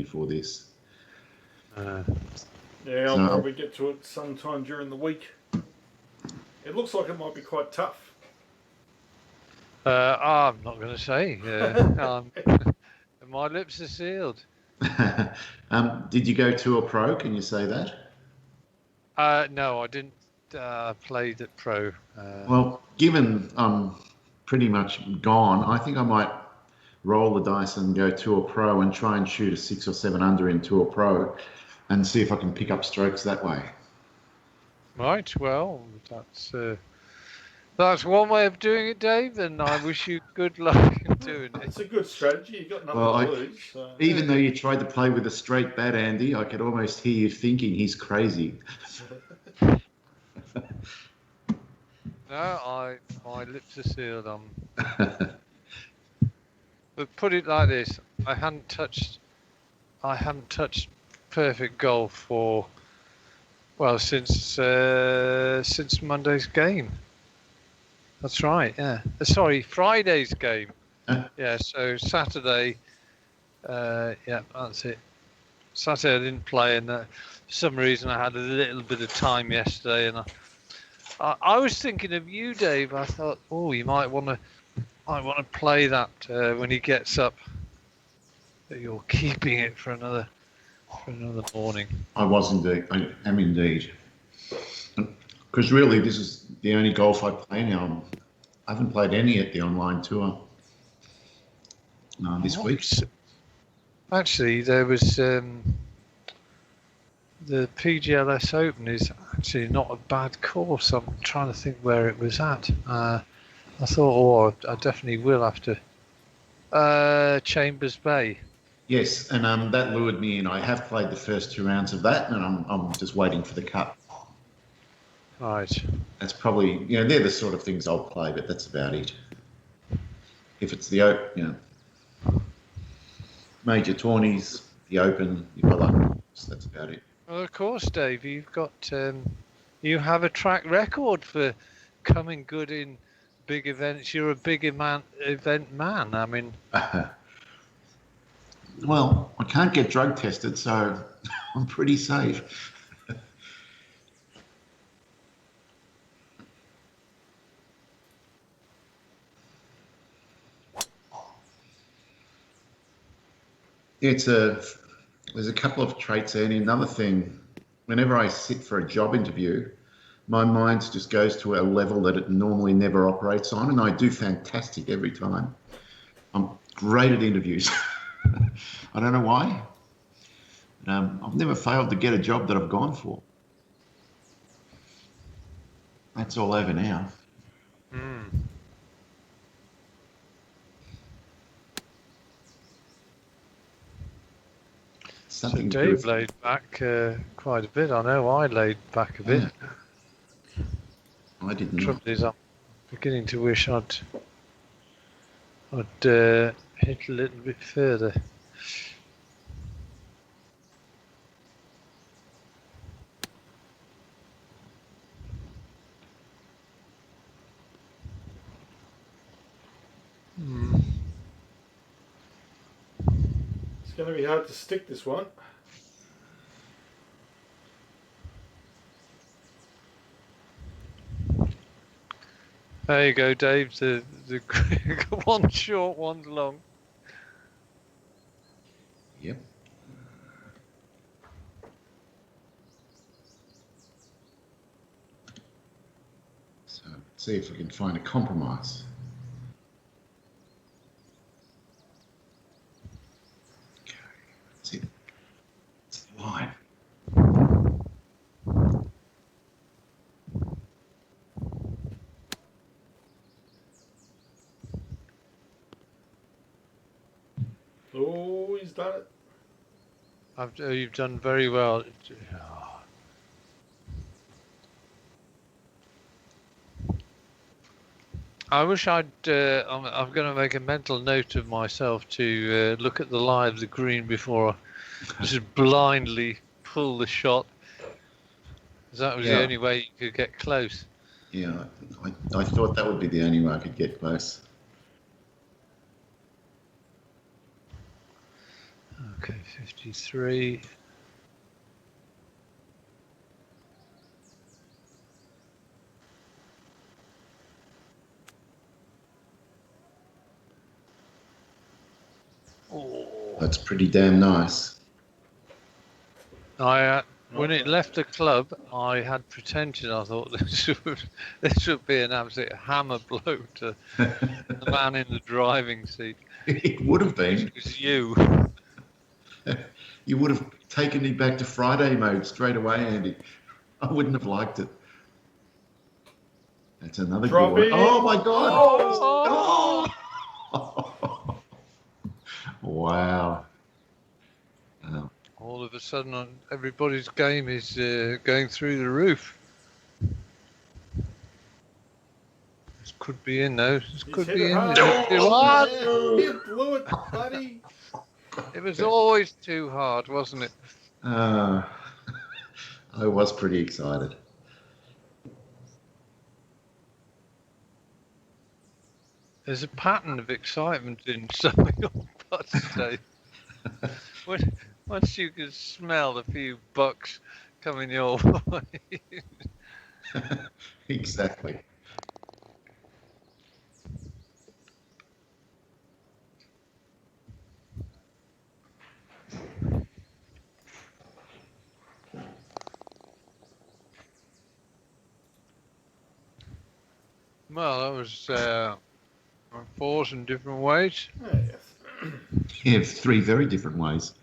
before this. Yeah, I'll probably get to it sometime during the week. It looks like it might be quite tough. I'm not going to say. My lips are sealed. Did you go Tour Pro? Can you say that? No, I didn't play the Pro. Well, given I'm pretty much gone, I think I might roll the dice and go Tour Pro and try and shoot a 6 or 7 under in Tour Pro and see if I can pick up strokes that way. Right, well, that's one way of doing it, Dave, and I wish you good luck in doing it. It's a good strategy. You've got nothing to lose. So. Even though you tried to play with a straight bat, Andy, I could almost hear you thinking he's crazy. No, my lips are sealed. But put it like this: I hadn't touched perfect golf for since Monday's game. That's right. Yeah. Sorry, Friday's game. Yeah. So Saturday. Yeah, that's it. Saturday I didn't play, and for some reason I had a little bit of time yesterday, and I was thinking of you, Dave. I thought, you might want to play that when he gets up. But you're keeping it for another morning. I was indeed. I am indeed. Because really, this is the only golf I play now. I haven't played any at the online tour this week. Actually, there was the PGLS Open is actually not a bad course. I'm trying to think where it was at. I thought, I definitely will have to. Chambers Bay. Yes, and that lured me in. I have played the first 2 rounds of that, and I'm just waiting for the cut. Right. That's probably, they're the sort of things I'll play, but that's about it. If it's the major tourneys, the Open, that's about it. Well, of course, Dave, you've got you have a track record for coming good in big events. You're a big event man. I mean, well, I can't get drug tested, so I'm pretty safe. There's a couple of traits there, and another thing, whenever I sit for a job interview, my mind just goes to a level that it normally never operates on, and I do fantastic every time. I'm great at interviews. I don't know why. I've never failed to get a job that I've gone for. That's all over now. So Dave laid back quite a bit. I know I laid back a bit. I didn't. The trouble is, I'm beginning to wish I'd hit a little bit further. It's going to be hard to stick this one. There you go, Dave. The one short, one long. Yep. So let's see if we can find a compromise. Okay, that's it. It's the line. Oh, he's done it. You've done very well. I wish I'm going to make a mental note of myself to look at the lie of the green before I just blindly pull the shot. Because that was the only way you could get close. Yeah, I thought that would be the only way I could get close. Okay, 53. Oh. That's pretty damn nice. When it left the club, I had pretended I thought this would be an absolute hammer blow to the man in the driving seat. It would have been. It was you. You would have taken me back to Friday mode straight away, Andy. I wouldn't have liked it. That's another Drop good one. in. Oh my God! Oh. Wow. All of a sudden, everybody's game is going through the roof. This could be in though. This could hit be it in. hard. You blew it, buddy. It was always too hard, wasn't it? I was pretty excited. There's a pattern of excitement in some of your putts today. Once you can smell a few bucks coming your way. Exactly. Well, that was fours in different ways. Oh, yes. Yeah, three very different ways.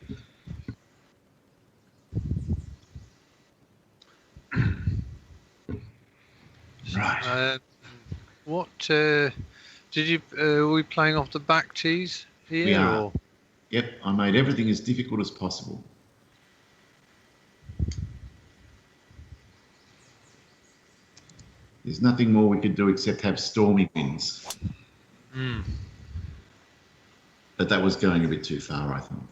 Right. What did you? Are we playing off the back tees here? We are. Or? Yep, I made everything as difficult as possible. There's nothing more we could do except have stormy winds. Mm. But that was going a bit too far, I thought.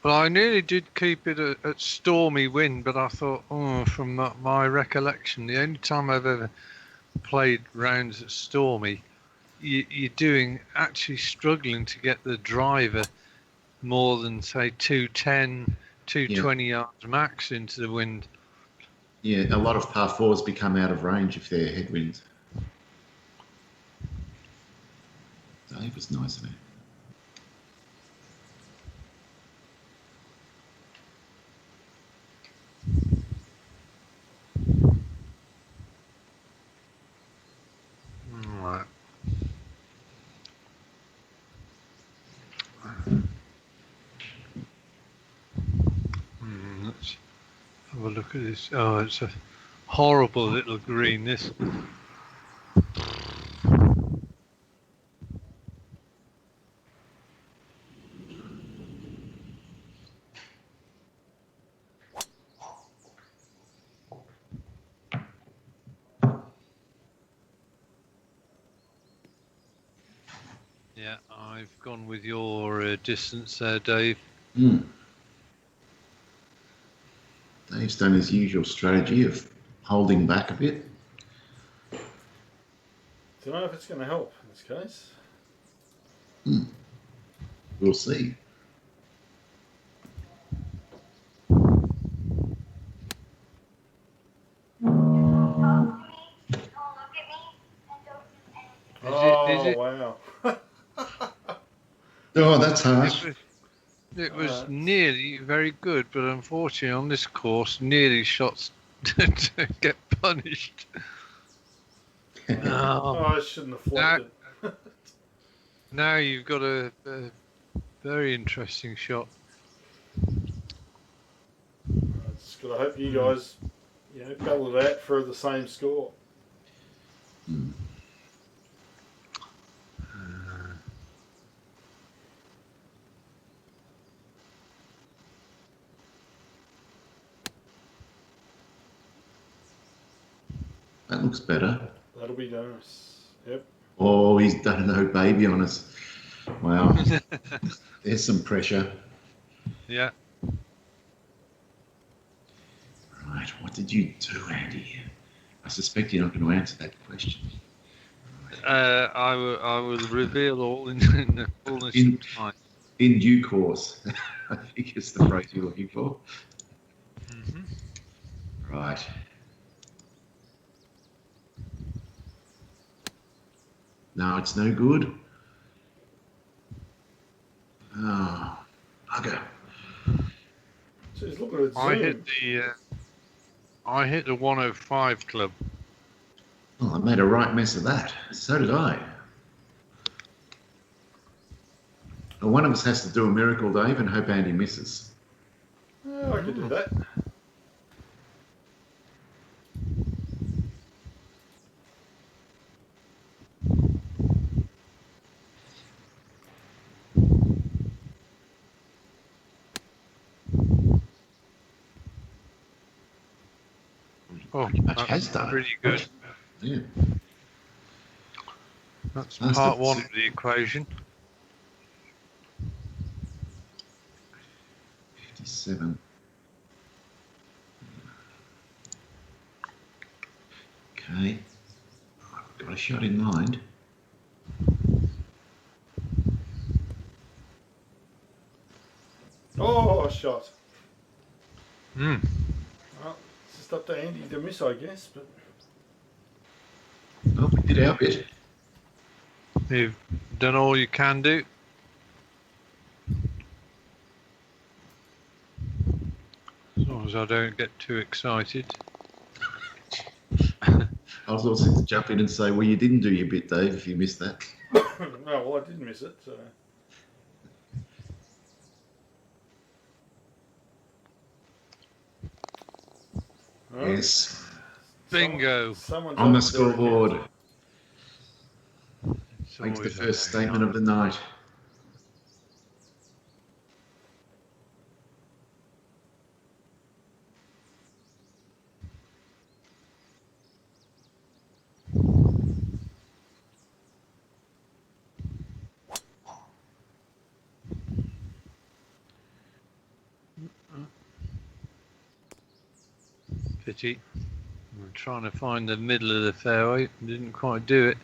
Well, I nearly did keep it at stormy wind, but I thought, from my recollection, the only time I've ever played rounds at stormy, you're doing actually struggling to get the driver more than say 210, 220 yards max into the wind. Yeah, a lot of par fours become out of range if they're headwinds. Dave was nice there. Right. Let's have a look at this. Oh, it's a horrible little green, this. Yeah, I've gone with your distance there, Dave. Dave's done his usual strategy of holding back a bit. Don't know if it's going to help in this case. We'll see. Wow. Oh, that's harsh. It was nearly very good, but unfortunately on this course, nearly shots to get punished. I shouldn't have flopped it. Now you've got a very interesting shot. I just got to hope you guys, battle it out for the same score. That looks better. That'll be nice. Yep. Oh, he's done no baby on us. Wow. There's some pressure. Yeah. Right, what did you do, Andy? I suspect you're not going to answer that question. I will reveal all in the fullness In- of time. In due course, I think is the phrase you're looking for. Hmm. Right. No, it's no good. Oh, bugger. Jeez, look at it I zoom. hit the 105 club. Oh, I made a right mess of that. So did I. Well, one of us has to do a miracle, Dave, and hope Andy misses. Oh, I could do that. Oh, Pretty much that's has done pretty it. good. Yeah. That's Last part of one the- of the equation. 57. Okay. I've got a shot in mind. Oh, shot. Hmm. Well, it's just up to Andy to miss, I guess. But Well, we did our bit. You've done all you can do. As long as I don't get too excited. I was also to jump in and say, well, you didn't do your bit, Dave, if you missed that. oh well, I did miss it. So. Well, Yes. Bingo. Someone's On the opened their account. scoreboard. It's Makes the always a first very statement of the night. pity. I'm trying to find the middle of the fairway. Didn't quite do it.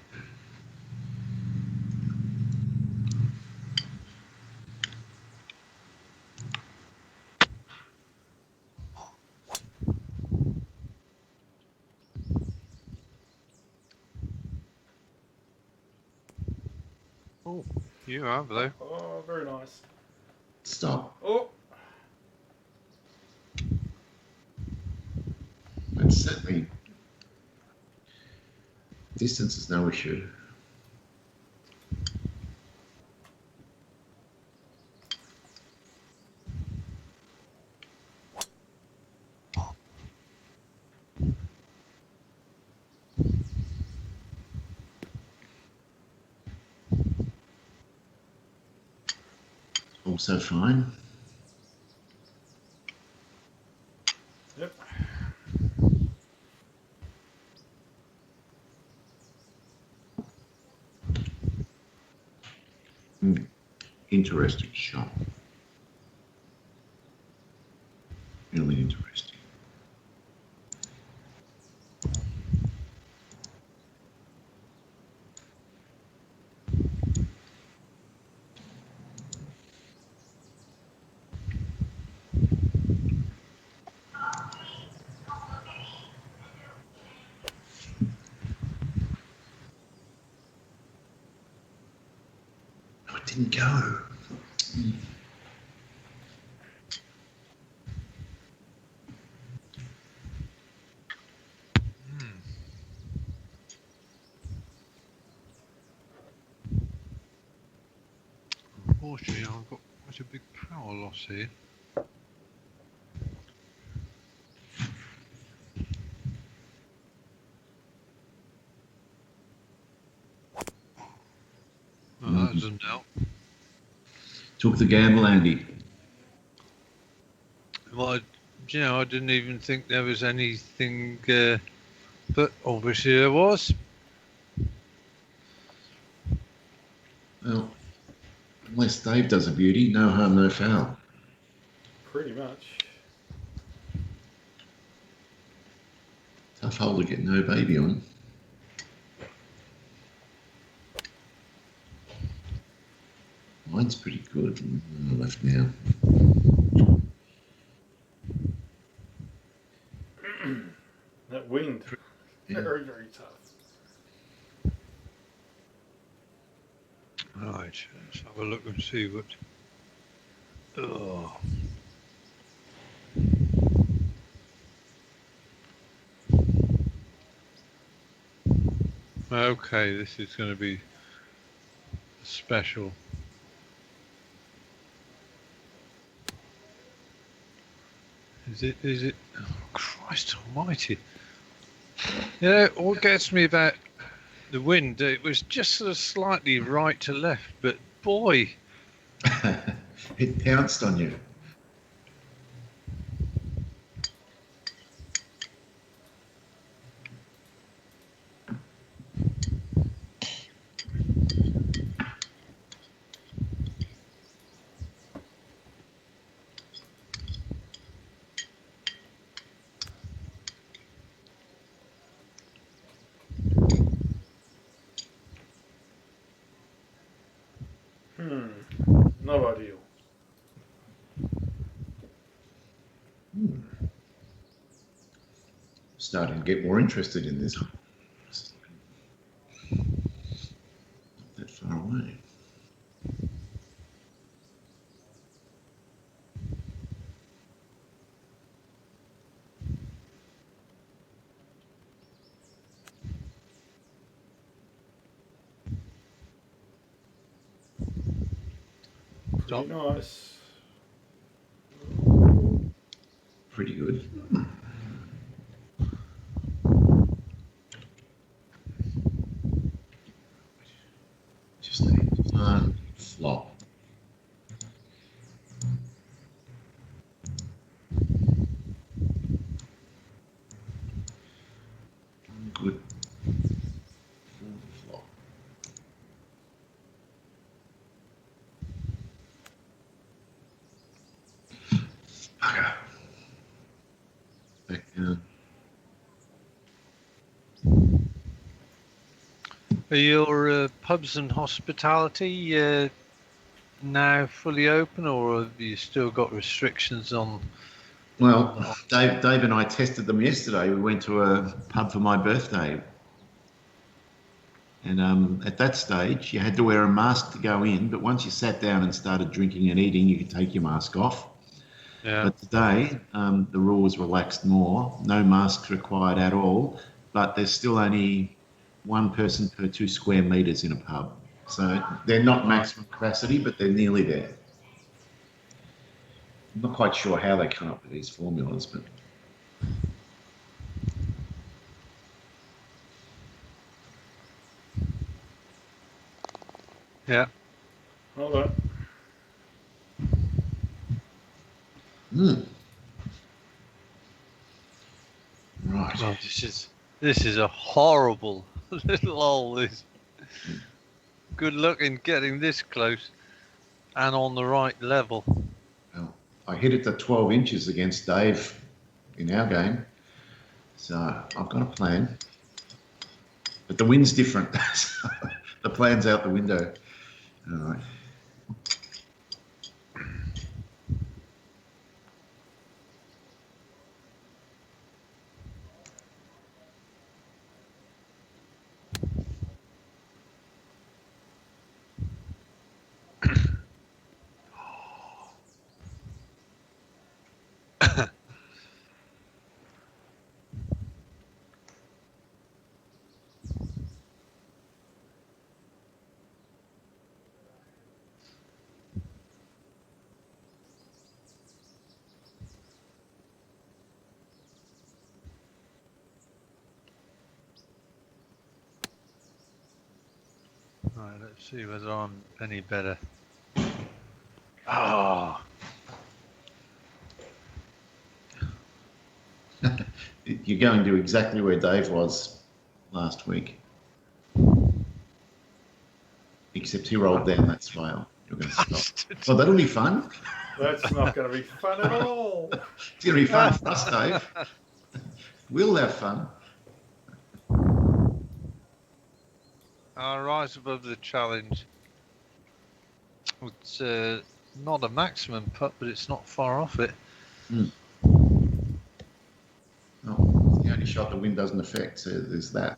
Oh, you have though. Oh, very nice. Stop. Oh, But certainly, distance is no issue. Also fine. yep. Interesting shot. Really interesting. Oh, it didn't go. Unfortunately, I've got quite a big power loss here. Oh, that doesn't help. Took the gamble, Andy. Well, I didn't even think there was anything, but obviously there was. Well, unless Dave does a beauty, no harm, no foul. Pretty much. Tough hole to get no baby on. Mine's pretty good. Left now. That wind, Yeah. very, very tough. Right, let's have a look and see what. Oh. Okay, this is going to be special. Is it? Is it? Oh, Christ Almighty! You know what gets me about the wind? It was just sort of slightly right to left, but boy, It pounced on you. Not ideal. Starting to get more interested in this. Not that far away. Pretty nice. Pretty good. Just a flop. Good. Flop. Bugger. Back down. are your pubs and hospitality now fully open, or have you still got restrictions on? Well, Dave and I tested them yesterday. We went to a pub for my birthday. And at that stage, you had to wear a mask to go in. But once you sat down and started drinking and eating, you could take your mask off. Yeah. But today, the rules relaxed more. No masks required at all. But there's still only one person per 2 square metres in a pub. So they're not maximum capacity, but they're nearly there. I'm not quite sure how they come up with these formulas, but Yeah. Hold on. Right. Oh, this is a horrible little hole. This. Good luck in getting this close and on the right level. Well, I hit it to 12 inches against Dave in our game. So I've got a plan. But the wind's different. So the plan's out the window. All right. Right, let's see whether I'm any better. Ah. You're going to exactly where Dave was last week. Except he rolled down that swale. You're going to stop. Well, that'll be fun. That's not going to be fun at all. It's going to be fun for us, Dave. We'll have fun. I'll rise above the challenge. It's not a maximum putt, but it's not far off it. Oh, it's the only shot the wind doesn't affect, so there's that.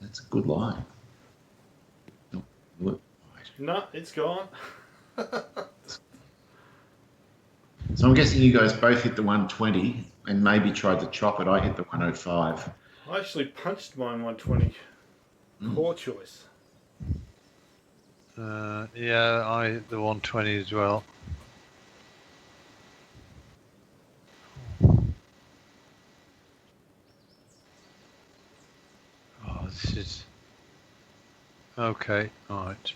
That's a good line. Oh, look. No, it's gone. So I'm guessing you guys both hit the 120 and maybe tried to chop it. I hit the 105. I actually punched mine 120. Poor choice. Yeah, I hit the 120 as well. Oh, this is okay. All right.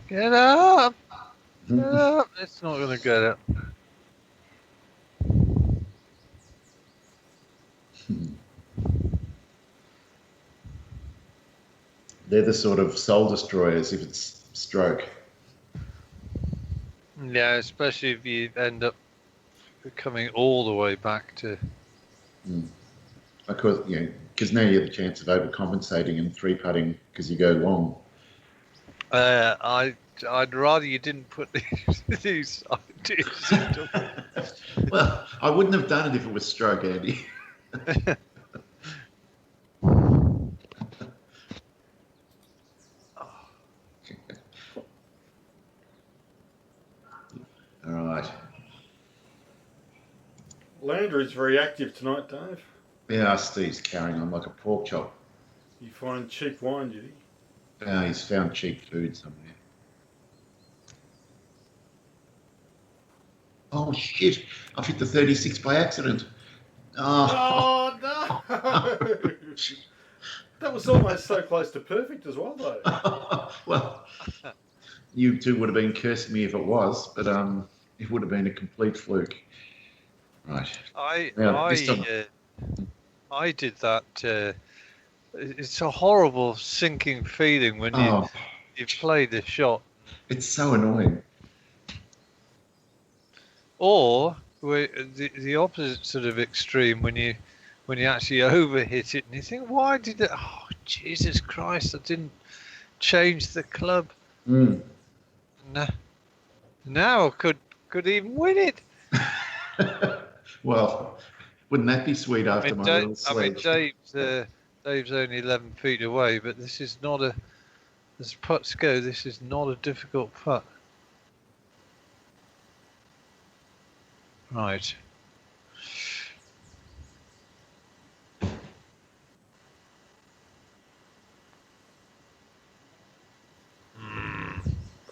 Get up! Get up! It's not going to get up. They're the sort of soul destroyers if it's stroke. Yeah, especially if you end up coming all the way back to. Because because now you have the chance of overcompensating and three putting because you go long. I'd rather you didn't put these ideas into. Well, I wouldn't have done it if it was stroke, Andy. All right. Landry's very active tonight, Dave. Yeah, Steve's carrying on like a pork chop. You find cheap wine, did he? He's found cheap food somewhere. Oh shit! I've hit the 36 by accident. Oh no! That was almost so close to perfect as well, though. Well, you two would have been cursing me if it was, but it would have been a complete fluke. Right. I did that. It's a horrible sinking feeling when you play the shot. It's so annoying. Or the opposite sort of extreme when you actually overhit it and you think, why did it? Oh Jesus Christ! I didn't change the club. Mm. Now I could even win it. Well, wouldn't that be sweet after my little sledge? Dave's only 11 feet away, but this is not as putts go, this is not a difficult putt. Right.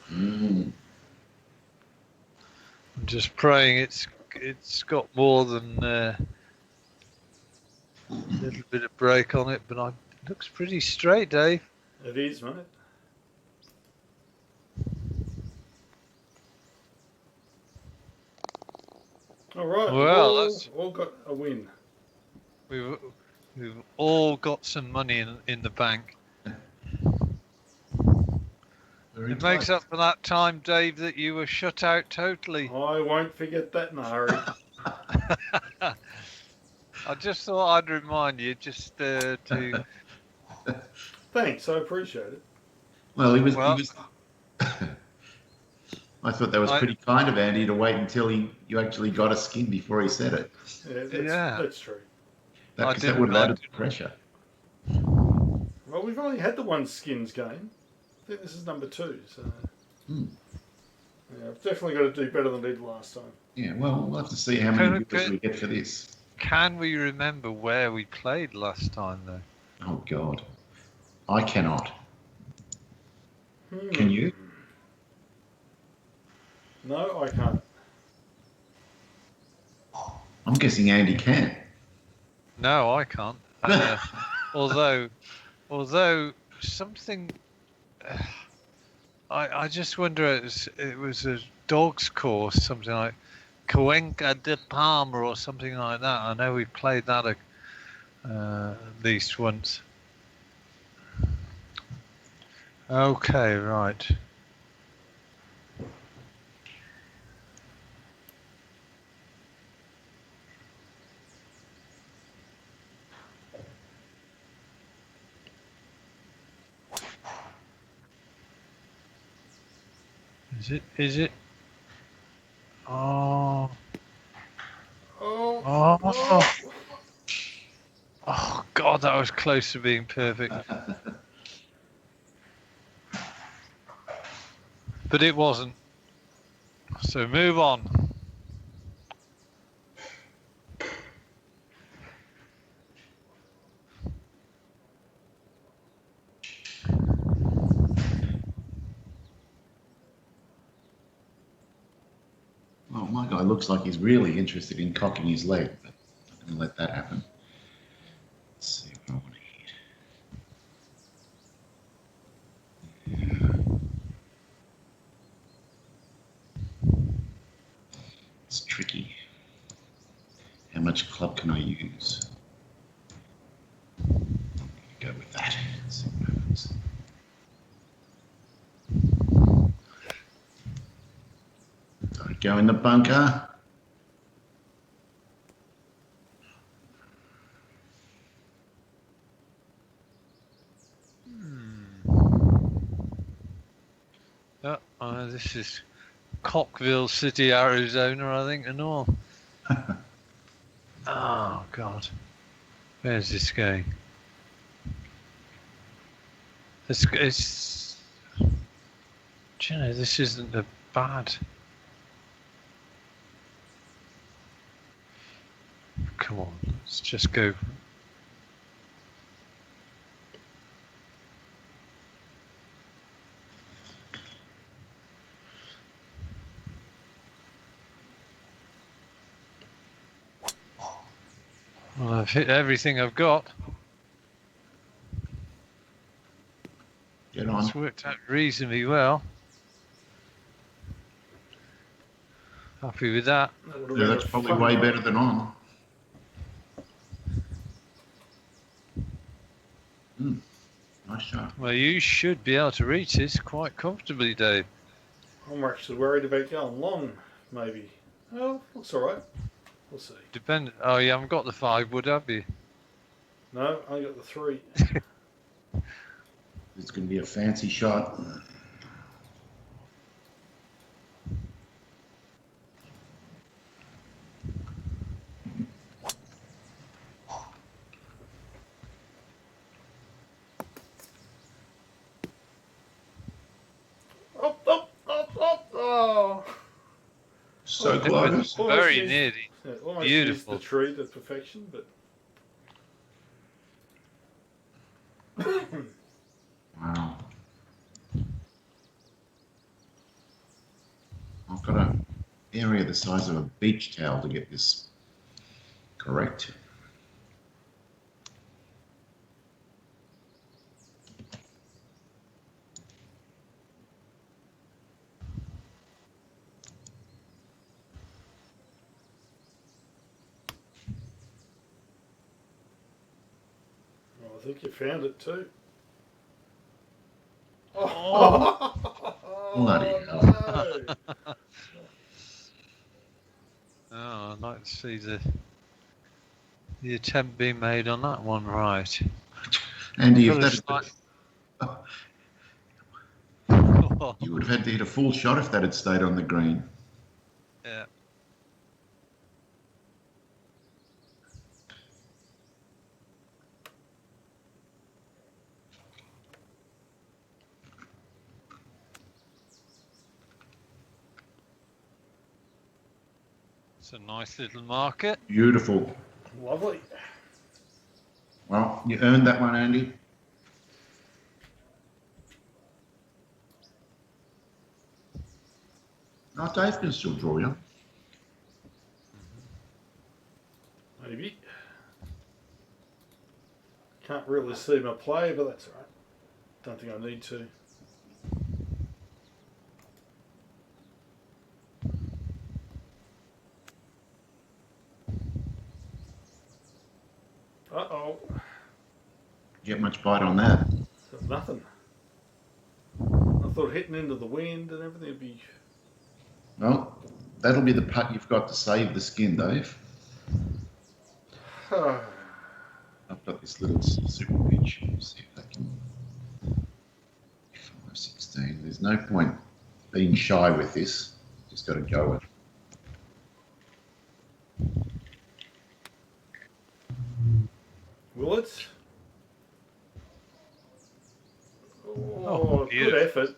I'm just praying it's got more than a little bit of break on it, but it looks pretty straight, Dave. It is, mate. All right. Well, we've all got a win. We've all got some money in the bank. It makes up for that time, Dave, that you were shut out totally. I won't forget that in a hurry. I just thought I'd remind you just to. Thanks, I appreciate it. Well, he was. I thought that was pretty kind of Andy to wait until you actually got a skin before he said it. Yeah, that's true. That would have added pressure. Well, we've only had the one skins game. I think this is number 2, so yeah, I've definitely got to do better than I did last time. Yeah, well, we'll have to see how many viewers we get for this. Can we remember where we played last time, though? Oh, God. I cannot. Can you? No, I can't. I'm guessing Andy can. No, I can't. Although something... I just wonder, it was a dog's course, something like Cuenca de Palma or something like that. I know we played that at least once. Okay, right. Is it? Is it? Oh. Oh, Oh. oh. Oh, God, that was close to being perfect. But it wasn't. So move on. Well, my guy looks like he's really interested in cocking his leg, but I'm not going to let that happen. Let's see what I want to hit. It's tricky. How much club can I use? Go with that. Let's see what happens. Don't go in the bunker. This is Cockville City, Arizona, I think, and all. Oh, God. Where's this going? It's do you know, this isn't a bad. Come on, let's just go. Well, I've hit everything I've got. Get on. It's worked out reasonably well. Happy with that. That would have Yeah, been that's a probably fun way one. better than on. Nice shot. Well, you should be able to reach this quite comfortably, Dave. I'm actually worried about going long, maybe. Oh, looks alright. We'll see. Oh, you haven't got the 5 wood, have you? No, I got the 3. It's going to be a fancy shot. Up, up, up, up. Oh. So It close. was very nearly. Yeah, almost Beautiful. used the tree to perfection, but Wow. I've got an area the size of a beach towel to get this correct. well, I think you found it too. Bloody hell. No. Oh, I'd like to see the attempt being made on that one, right? Andy, if Got a that slight- you would have had to hit a full shot if that had stayed on the green. Yeah. It's a nice little market. Beautiful. Lovely. Well, you earned that one, Andy. Oh, Dave can still draw you. Maybe. Can't really see my play, but that's alright. Don't think I need to. Uh-oh. Get much bite on that. Got nothing. I thought hitting into the wind and everything would be... Well, that'll be the putt you've got to save the skin, Dave. I've got this little super pitch. See if I can. 5, 16. There's no point being shy with this. Just got to go with it. Will it? Oh, Good effort.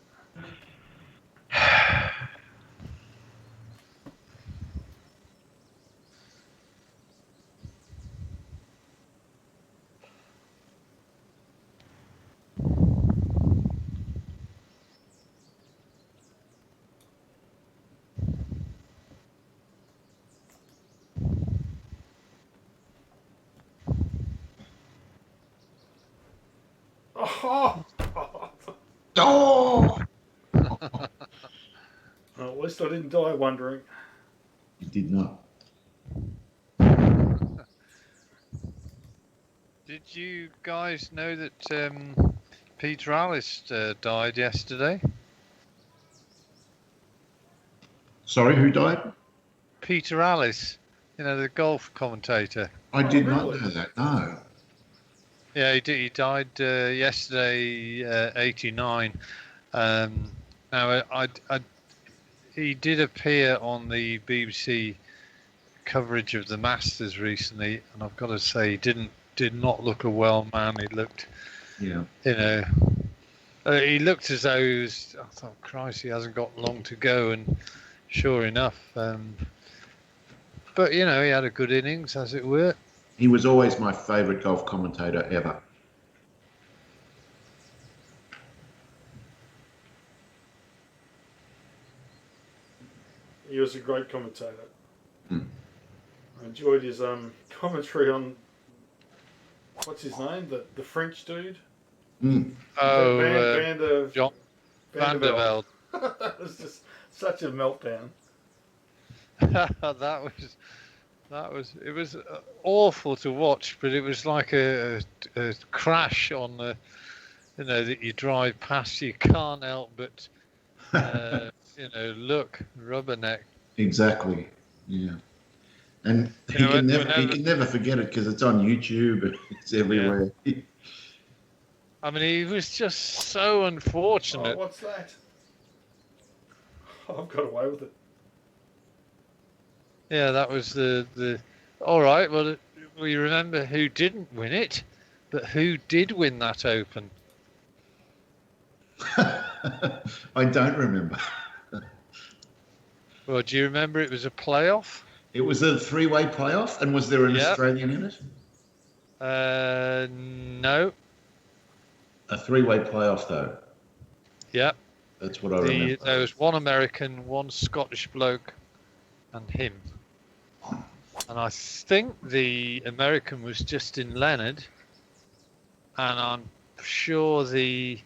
Oh! Oh! Well, at least I didn't die wondering. You did not. Did you guys know that Peter Alice died yesterday? Sorry, who died? Peter Alice, the golf commentator. I did not really? know that. No. Yeah, he died yesterday, 89. Now, he did appear on the BBC coverage of the Masters recently, and I've got to say, he did not look a well man. He looked, Yeah. he looked as though he was. I thought, Christ, he hasn't got long to go, and sure enough. But he had a good innings, as it were. He was always my favourite golf commentator ever. He was a great commentator. Hmm. I enjoyed his commentary on what's his name, the French dude. Mm. Oh, John Van der Velde. That was just such a meltdown. It was awful to watch, but it was like a crash on the that you drive past. You can't help but look, rubberneck. Exactly. Yeah. And you can never forget it because it's on YouTube. It's everywhere. Yeah. I mean, he was just so unfortunate. Oh, what's that? I've got away with it. Yeah, that was the. All right. Well, we remember who didn't win it, but who did win that Open? I don't remember. Well, do you remember it was a playoff? It was a three-way playoff, and was there an Australian in it? No. A three-way playoff, though. Yep. That's what I remember. There was one American, one Scottish bloke, and him. And I think the American was Justin Leonard, and I'm sure the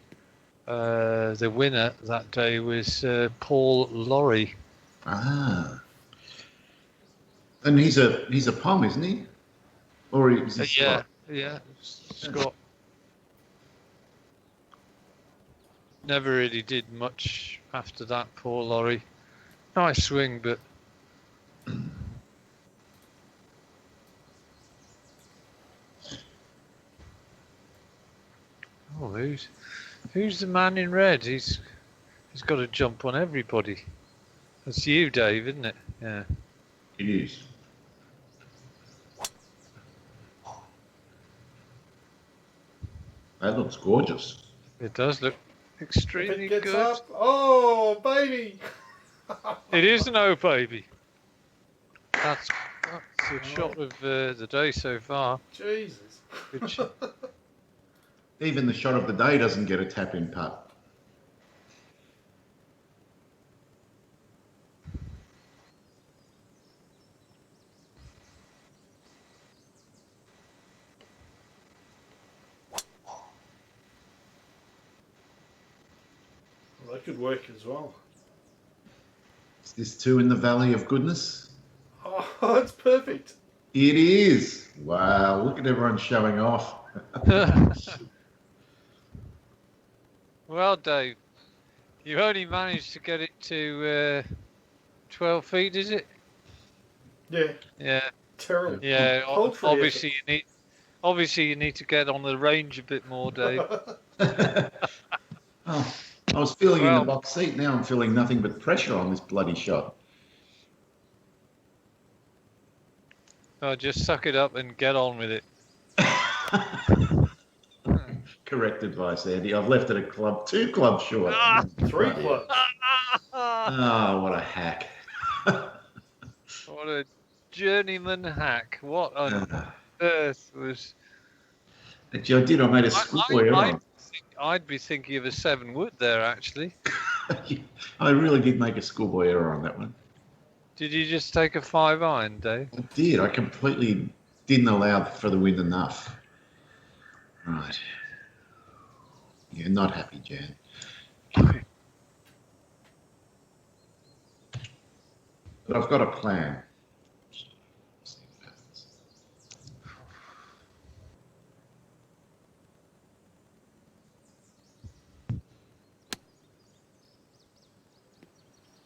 winner that day was Paul Lawrie. Ah. And he's a Pom, isn't he? Or is he Scott? Yeah, Scott. Never really did much after that, Paul Lawrie. Nice swing, but who's the man in red? He's got to jump on everybody. That's you, Dave, isn't it? Yeah. It is. That looks gorgeous. It does look extremely if it gets good. Up, oh, baby! It is an O, baby. That's a shot of the day so far. Jesus. Good shot. Even the shot of the day doesn't get a tap-in putt. Well, that could work as well. Is this two in the Valley of Goodness? Oh, it's perfect. It is. Wow, look at everyone showing off. Well, Dave, you only managed to get it to 12 feet, is it? Yeah. Yeah. Terrible. Yeah. Obviously, you need to get on the range a bit more, Dave. Oh, I was feeling in the Well, box seat. Now I'm feeling nothing but pressure on this bloody shot. I'll just suck it up and get on with it. Correct advice, Andy. I've left it a club, 2 clubs short. Ah! 3 Bloody hell. clubs. Oh, what a hack. What a journeyman hack. What on earth was... Actually, I did. I made a schoolboy error. I'd be thinking of a 7-wood there, actually. I really did make a schoolboy error on that one. Did you just take a 5-iron, Dave? I did. I completely didn't allow for the wind enough. Right. Yeah, not happy, Jan. But I've got a plan. See what happens.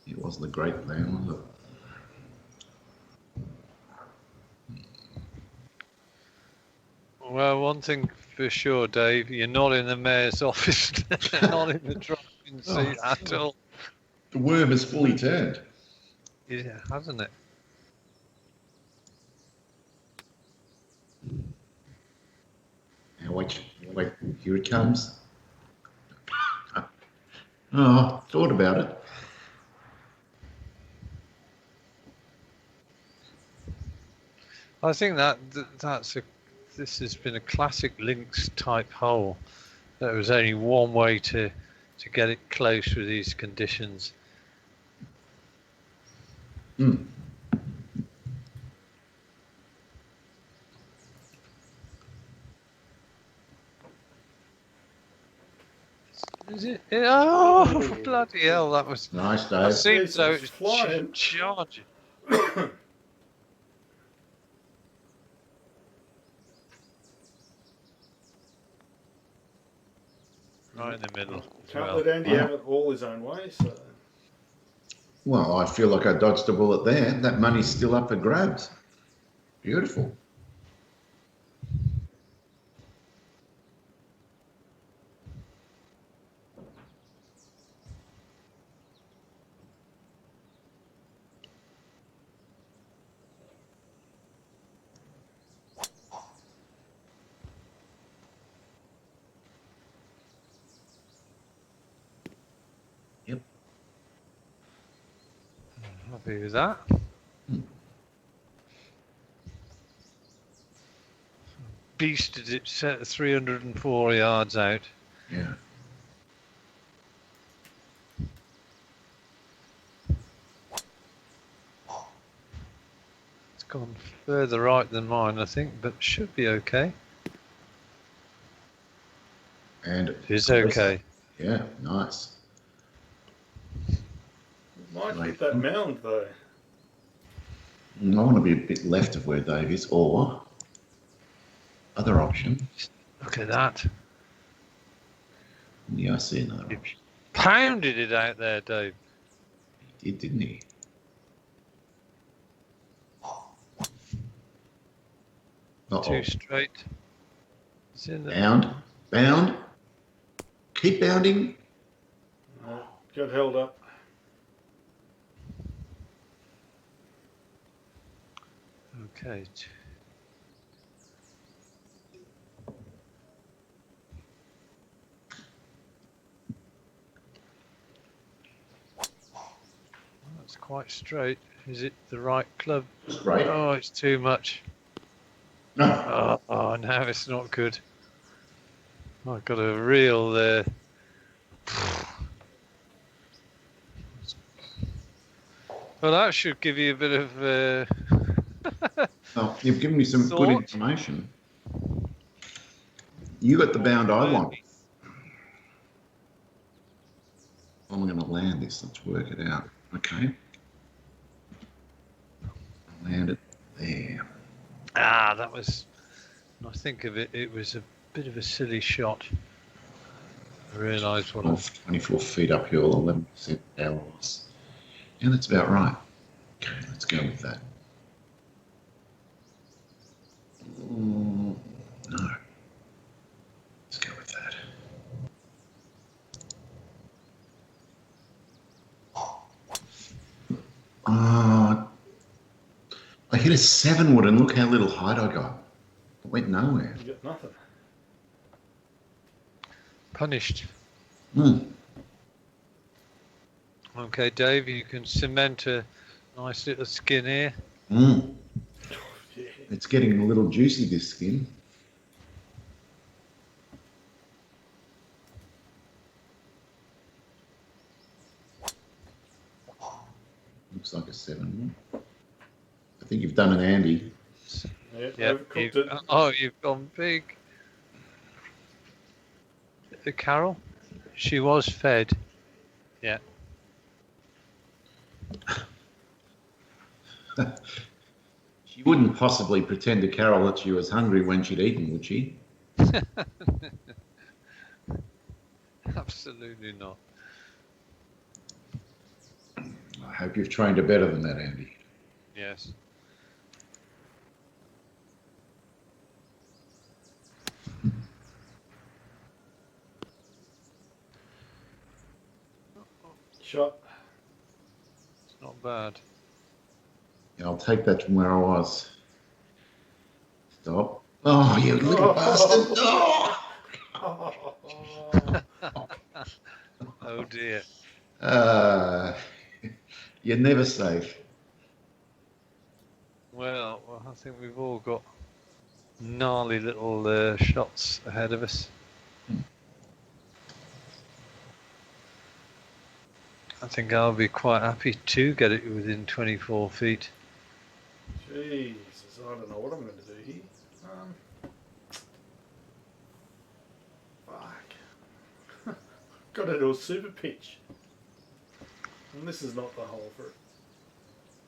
It wasn't a great plan, was it? Well, one thing for sure, Dave, you're not in the mayor's office, not in the driving seat at all. The worm has fully turned. Yeah, hasn't it? Now wait, here it comes. Oh, thought about it. I think this has been a classic links type hole. There was only one way to get it close with these conditions. Mm. Is it? Oh, bloody hell! That was Nice, It Dave. seemed so. It was Flying. charging. Right in the middle. as Can't well. let Andy have it all his own way. So Well, I feel like I dodged a bullet there. That money's still up for grabs. Beautiful. Yep. Happy with that. Beasted it, set 304 yards out. Yeah. It's gone further right than mine, I think, but should be okay. And It's okay. Yeah, nice. might hit that mound though. I want to be a bit left of where Dave is, or other option. Look at that. Yeah, I see another option. Pounded it out there, Dave. He did, didn't he? Too straight. It's in the... Bound. Keep bounding. No, got held up. Okay. That's quite straight. Is it the right club? Right. Oh, it's too much. No. Oh, now it's not good. I've got a reel there. Well, that should give you a bit of... Oh, you've given me some good information. You got the bound I want. I'm going to land this. Let's work it out. Okay. Land it there. Ah, that was... When I think of it, it was a bit of a silly shot. I realised what I... 24 feet uphill, 11% power loss. Yeah, that's about right. Okay, let's go with that. No. Let's go with that. I hit a 7-wood and look how little height I got. It went nowhere. You got nothing. Punished. Mm. Okay, Dave, you can cement a nice little skin here. Mm. Yeah. It's getting a little juicy, this skin. Looks like a 7. I think you've done an Andy. Yeah, Yeah, overcooked it. oh, you've gone big. Carol, she was fed. Yeah. She wouldn't possibly pretend to Carol that she was hungry when she'd eaten, would she? Absolutely not. I hope you've trained her better than that, Andy. Yes. Shot. It's not bad. Yeah, I'll take that from where I was. Stop. Oh, you little bastard. Oh! Oh dear. Uh, you're never safe. Well, I think we've all got gnarly little shots ahead of us. I think I'll be quite happy to get it within 24 feet. Jesus, I don't know what I'm going to do here. Fuck. Got to do a super pitch. And this is not the hole for it.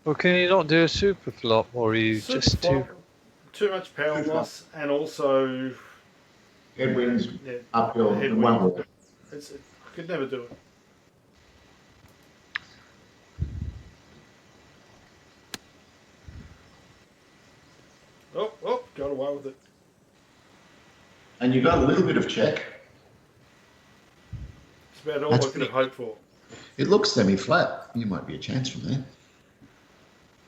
Well, can you not do a super flop, or are you Super just flop, too much power loss, and also Headwinds, yeah, uphill, the headwind. one wall. I could never do it. Oh, got away with it. And you got a little bit of check. It's about all That's I could have hoped for. It looks semi-flat. You might be a chance from there.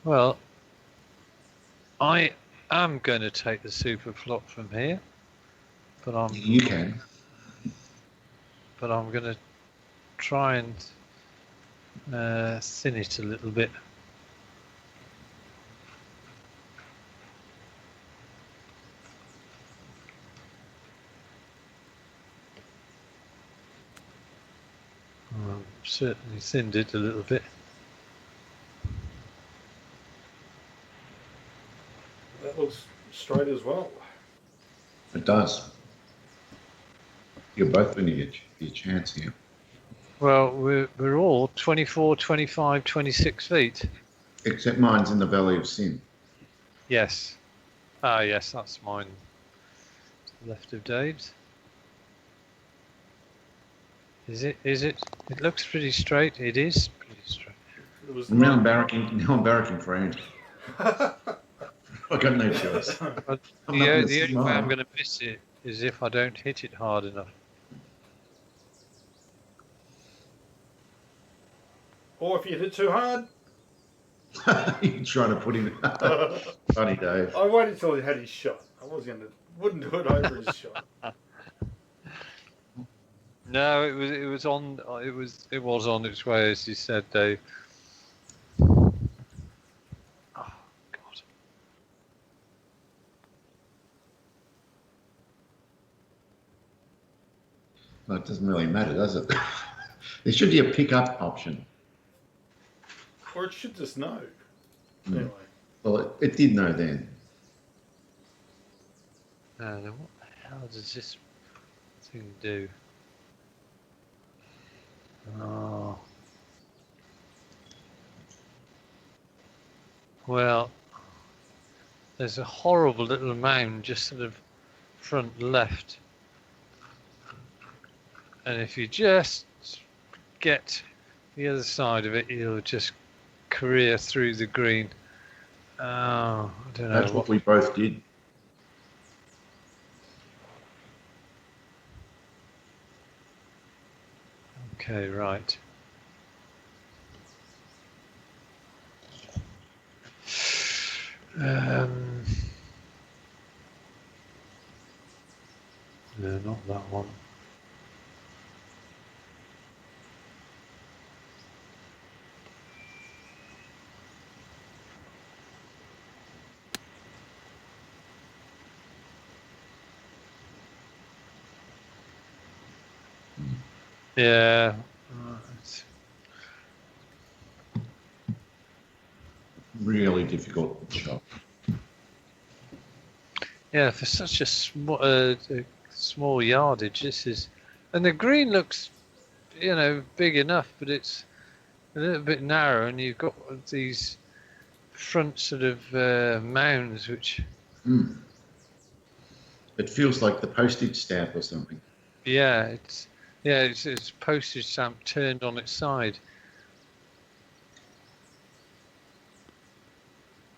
Well, I am going to take the super flop from here, but You can. I'm going to try and thin it a little bit. Certainly thinned it a little bit. That looks straight as well. It does. You're both going to get your chance here. Well, we're all 24, 25, 26 feet. Except mine's in the Valley of Sin. Yes. Ah, yes, that's mine. To the left of Dave's. Is it? It looks pretty straight. It is pretty straight. It was Now I'm barracking for Andy. I got no choice. But I'm the not gonna only see way mine. I'm going to miss it is if I don't hit it hard enough. Or if you hit it too hard. You're trying to put him. Funny, Dave. I waited until he had his shot. I wouldn't do it over his shot. No, it was on its way, as you said, Dave. Oh God. No, it doesn't really matter, does it? There should be a pick-up option. Or it should just know. Mm. Anyway. Well, it did know then. Now, then what the hell does this thing do? Oh. Well, there's a horrible little mound just sort of front left. And if you just get the other side of it, you'll just career through the green. Oh, I don't know. That's what we both did. Okay, right. Um, no, not that one. Yeah. Right. Really difficult shot. Yeah, for such a small yardage, this is, and the green looks, big enough, but it's a little bit narrow, and you've got these front sort of mounds, which, It feels like the postage stamp or something. yeah, it's postage stamp turned on its side.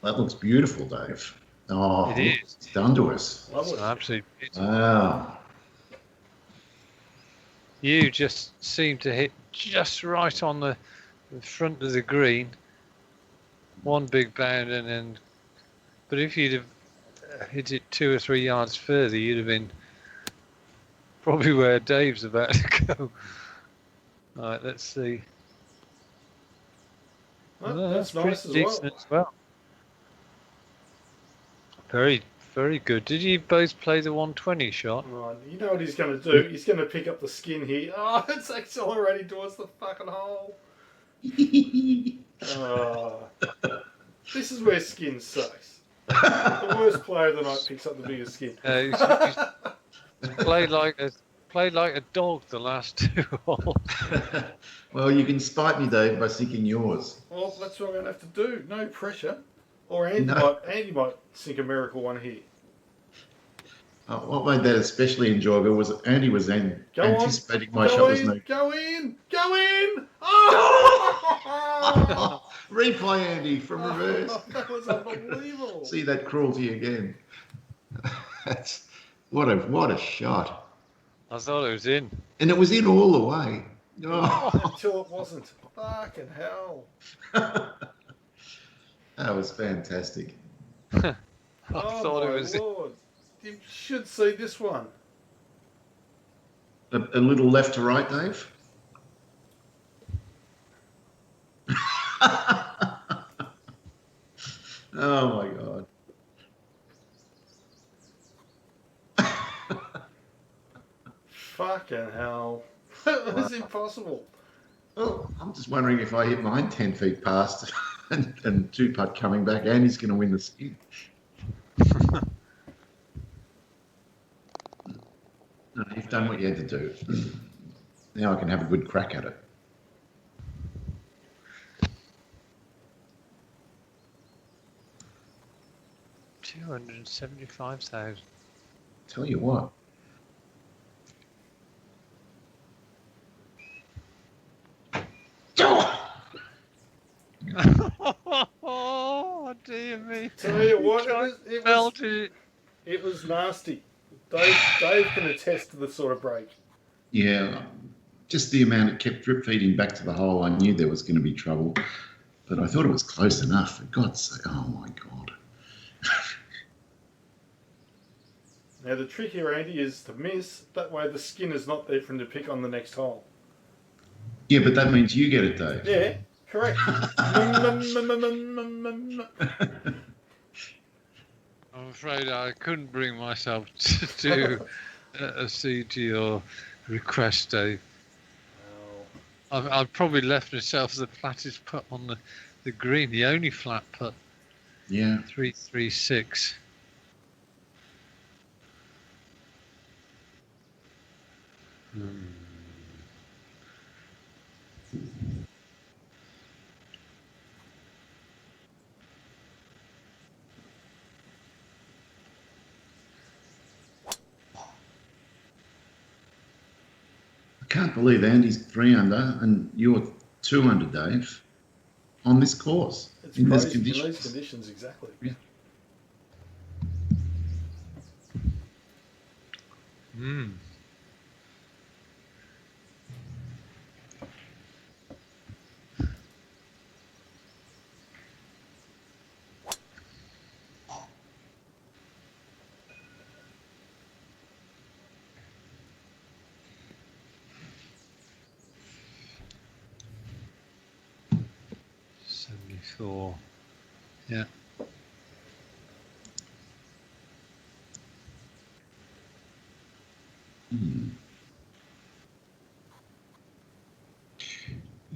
That looks beautiful, Dave. Oh, It look is. what it's done to us. It's Lovely. absolutely beautiful. Wow. You just seem to hit just right on the front of the green. One big bound, and then, but if you'd have hit it 2 or 3 yards further, you'd have been probably where Dave's about to go. All right, let's see. Oh, that's pretty nice as decent well. as well. Very, very good. Did you both play the 120 shot? Oh, you know what he's going to do? He's going to pick up the skin here. Oh, it's accelerating towards the fucking hole. Oh, this is where skin sucks. The worst player of the night picks up the biggest skin. He's played like a dog the last 2 holes. Well, you can spite me, Dave, by sinking yours. Well, that's what I'm going to have to do. No pressure. Or Andy, No. might sink a miracle one here. What made that especially enjoyable was Andy was anticipating my shot was no. Go in! Go in! Oh! Replay, Andy, from reverse. That was unbelievable. See that cruelty again. That's what a shot. I thought it was in. And it was in all the way. Oh. Until it wasn't. Fucking hell. That was fantastic. I thought it was Lord. You should see this one. A little left to right, Dave. Oh my God. Fucking hell. That was impossible. Oh, I'm just wondering if I hit mine 10 feet past and 2-putt coming back, Andy's going to win the skin. No, you've done what you had to do. Now I can have a good crack at it. $275,000. Tell you what. Oh dear me! Tell you what, it was nasty. Dave can attest to the sort of break. Yeah, just the amount it kept drip feeding back to the hole. I knew there was going to be trouble, but I thought it was close enough. For God's sake, oh my God. Now the trick here, Andy, is to miss. That way the skin is not there for him to pick on the next hole. Yeah, but that means you get it, Dave. Yeah, correct. I'm afraid I couldn't bring myself to accede to your request, Dave. I've probably left myself the flattest putt on the green, the only flat putt. Yeah. 336. I can't believe Andy's 3 under and you're 2 under, Dave, on this course. It's in crazy these conditions. in these conditions, exactly. Yeah. or yeah.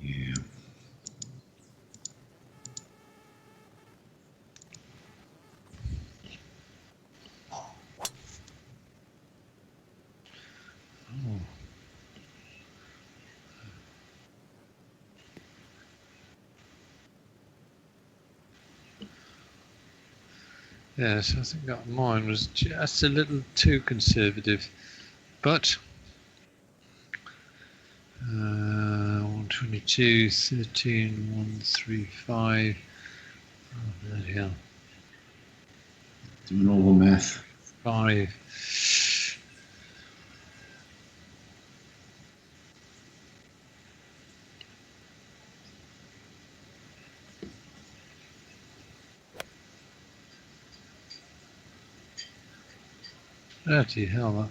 Yeah. Yes, I think that mine was just a little too conservative, but 122, 13, 135. Oh, bloody hell. Doing all the math. 5. Bloody hell, that.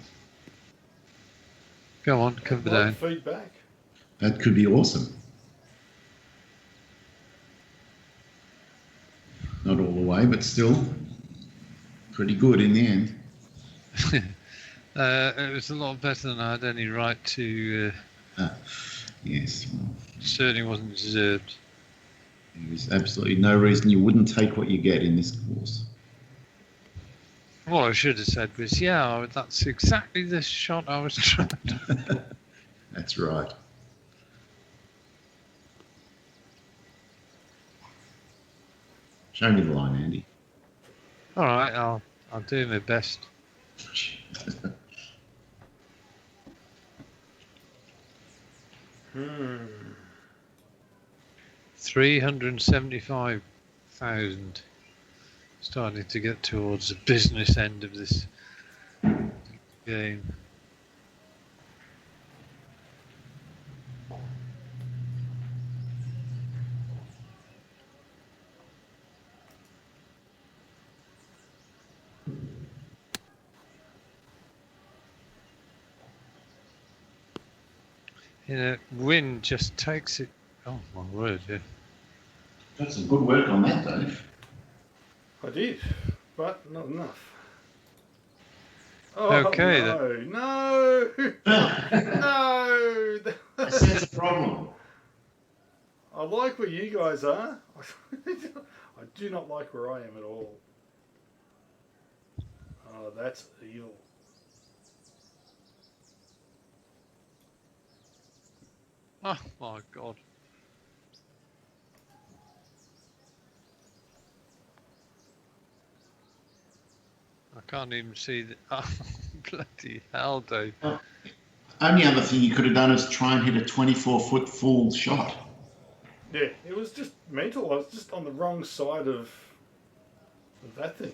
Go on, cover Like down. feedback. That could be awesome. Not all the way, but still pretty good in the end. It was a lot better than I had any right to. Yes, well, Certainly wasn't deserved. there's absolutely no reason you wouldn't take what you get in this course. What I should have said was, yeah, that's exactly the shot I was trying to. That's right. Show me the line, Andy. All right, I'll do my best. 375,000. Starting to get towards the business end of this game. You know, wind just takes it. Oh my word! Yeah. Got some good work on that, Dave. I did, but not enough. Oh Okay, no, no! That's the problem. I like where you guys are. I do not like where I am at all. Oh, that's evil. Oh my god! I can't even see the. Oh, bloody hell, Dave! Only other thing you could have done is try and hit a 24-foot full shot. Yeah, it was just mental. I was just on the wrong side of that thing.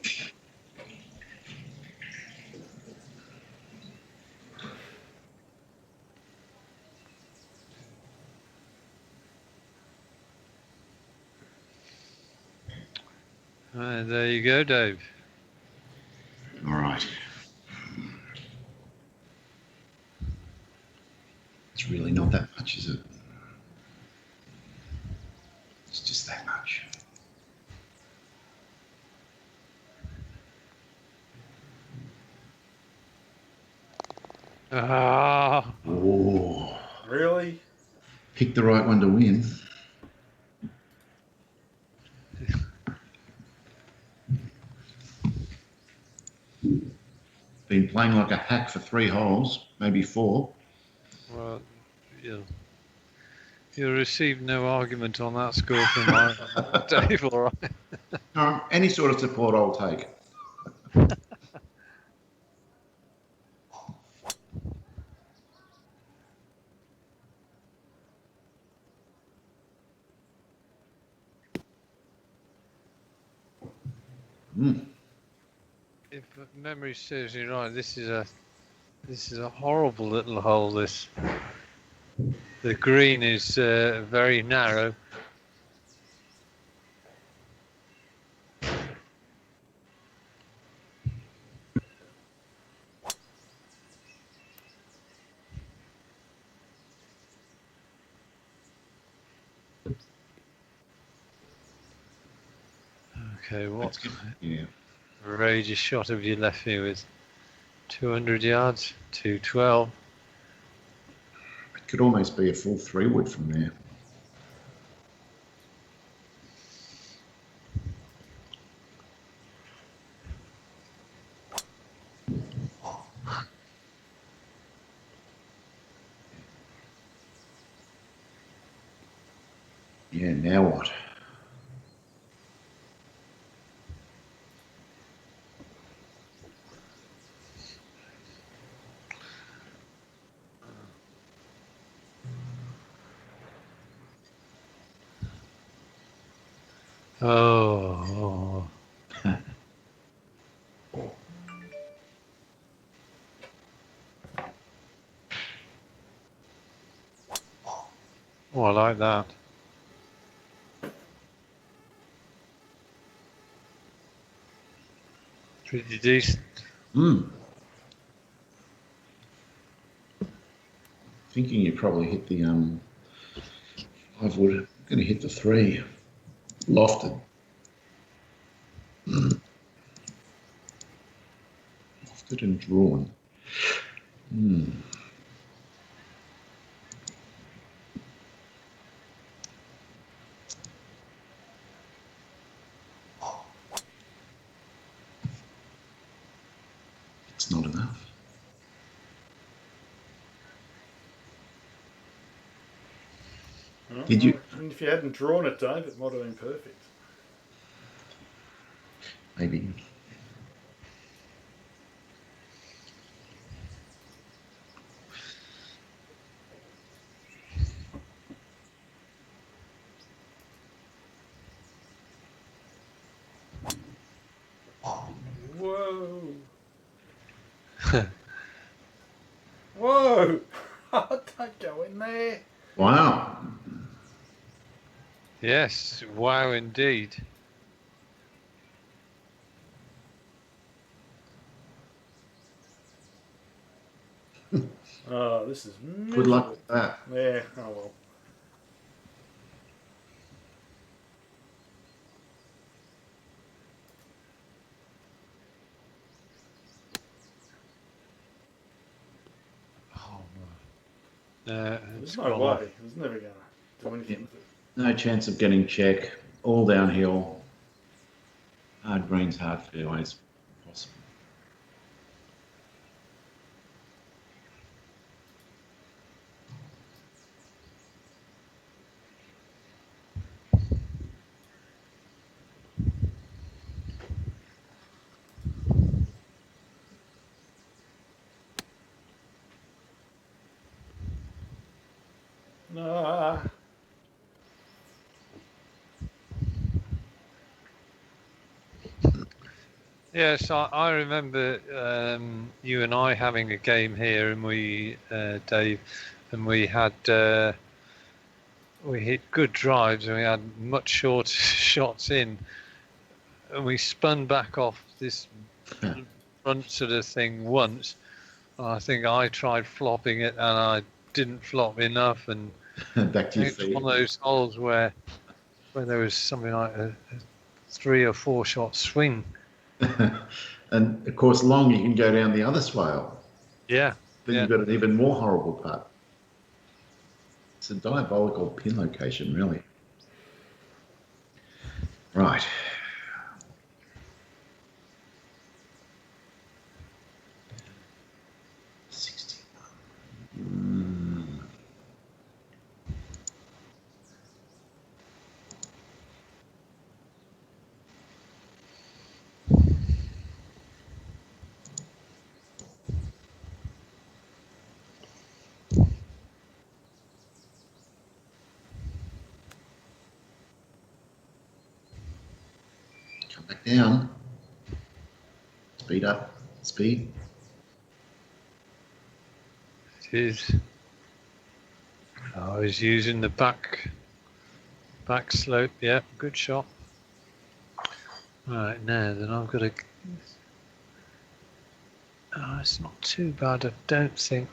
There you go, Dave. All right. It's really not that much, is it? It's just that much. Ah, Oh, Really? pick the right one to win. Been playing like a hack for 3 holes, maybe 4. well, yeah. You'll receive no argument on that score from my Dave, all right? No, any sort of support I'll take. If memory serves me right, this is a horrible little hole. This the green is very narrow. Okay, what That's good. Yeah. outrageous shot have you left me with? 200 yards, 212. It could almost be a full 3-wood from there. Yeah, now what? Oh, oh, I like that. Pretty decent. Thinking you probably hit the 5-wood. I'm going to hit the 3. Lofted. Lofted and drawn. It's not enough. Oh, Did you? And if you hadn't drawn it, Dave, it might have been perfect. Maybe. Whoa! Whoa! Don't go in there. Wow. Yes, wow, indeed. Oh, this is miserable. Good luck with that. Yeah, oh well. Oh, no. There's It's no gone way. off. It was never going to do anything with it. No chance of getting check. All downhill. Hard greens, hard fairways. Possible. Nah. Yes, I remember you and I having a game here, and we, Dave, and we hit good drives, and we had much shorter shots in, and we spun back off this front sort of thing once. I think I tried flopping it, and I didn't flop enough, and Back to your it's feet. one of those holes where there was something like a 3 or 4 shot swing. And of course, long you can go down the other swale. Yeah. Then you've got an even more horrible putt. It's a diabolical pin location, really. Right. Come back down. Speed up. Speed. It is. I was using the back slope. Yeah, good shot. Right, now then I've got to. Oh, it's not too bad, I don't think.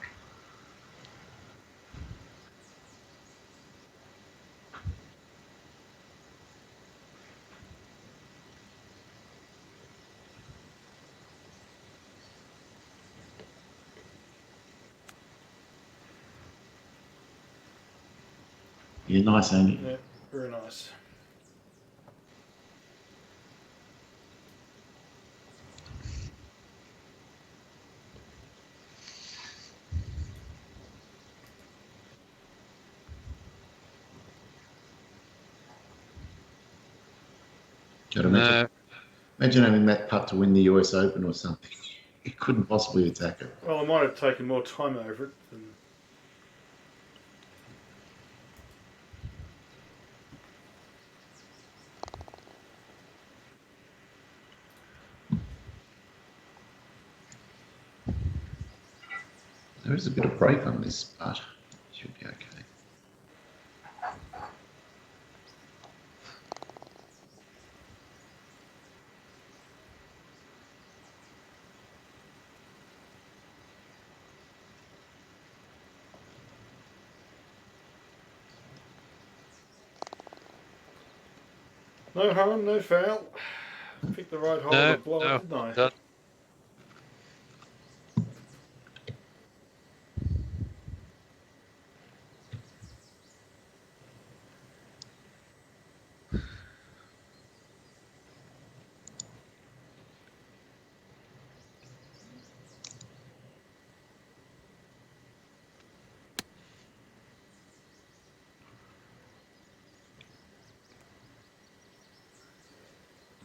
You're nice, Andy. Yeah, very nice. Got to imagine having that putt to win the US Open or something. You couldn't possibly attack it. Well, I might have taken more time over it than. There is a bit of break on this putt. Should be okay. No harm, no foul. Picked the right hole to blow it, didn't I? Done.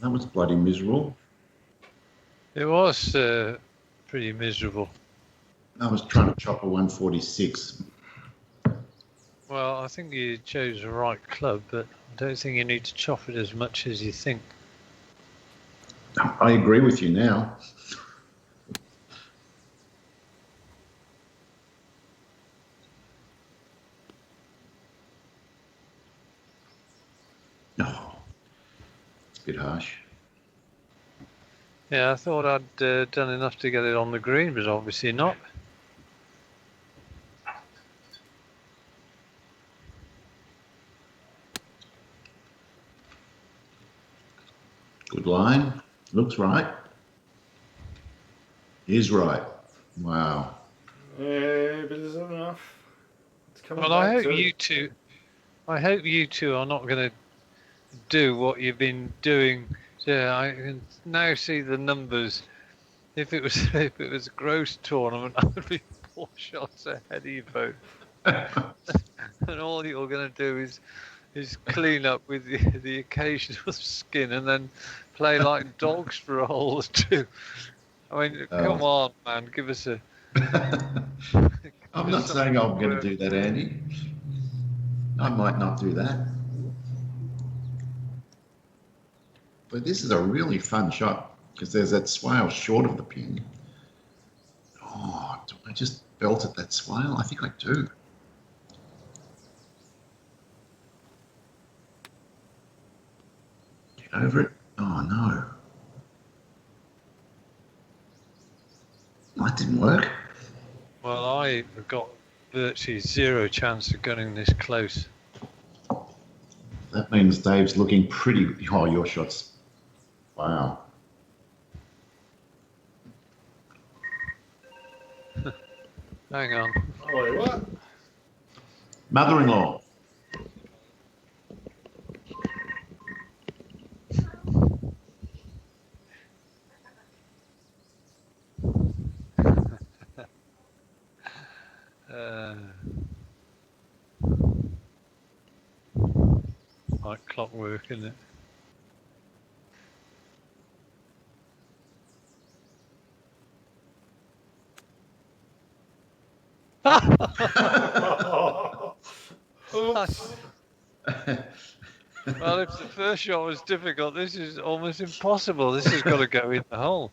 That was bloody miserable. It was pretty miserable. I was trying to chop a 146. Well, I think you chose the right club, but I don't think you need to chop it as much as you think. I agree with you now. Oh, it's a bit harsh. Yeah, I thought I'd done enough to get it on the green, but obviously not. Good line. Looks right. Is right. Wow. Yeah, but is that enough? It's coming Well, I back hope to you two. I hope you two are not going to do what you've been doing. Yeah, I can now see the numbers. If it was if it was a gross tournament, I would be 4 shots ahead of you both. And all you're going to do is clean up with the occasional skin and then play like dogs for a hole or two. I mean, come on, man, give us a. I'm not saying I'm going to do that, Andy. I might not do that. But this is a really fun shot because there's that swale short of the pin. Oh, do I just belt at that swale? I think I do. Get over it. Oh, no. That didn't work. Well, I got virtually 0 chance of getting this close. That means Dave's looking pretty. Oh, your shot's. Wow. Hang on. Oh, what? Mother-in-law. Like clockwork, isn't it? Oops. Well, if the first shot was difficult, this is almost impossible. This has got to go in the hole.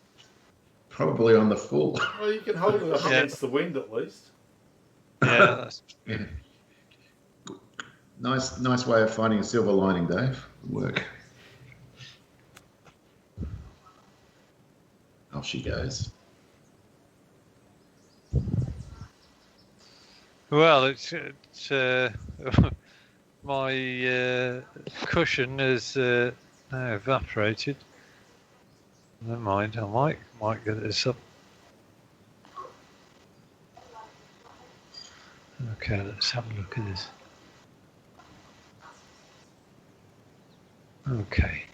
Probably on the full. Well, you can hold it up against the wind at least. Yeah, that's Yeah. Nice way of finding a silver lining, Dave. Good work. Off she goes. well. It's my cushion has now evaporated. Never mind. I might get this up. Okay, let's have a look at this. Okay.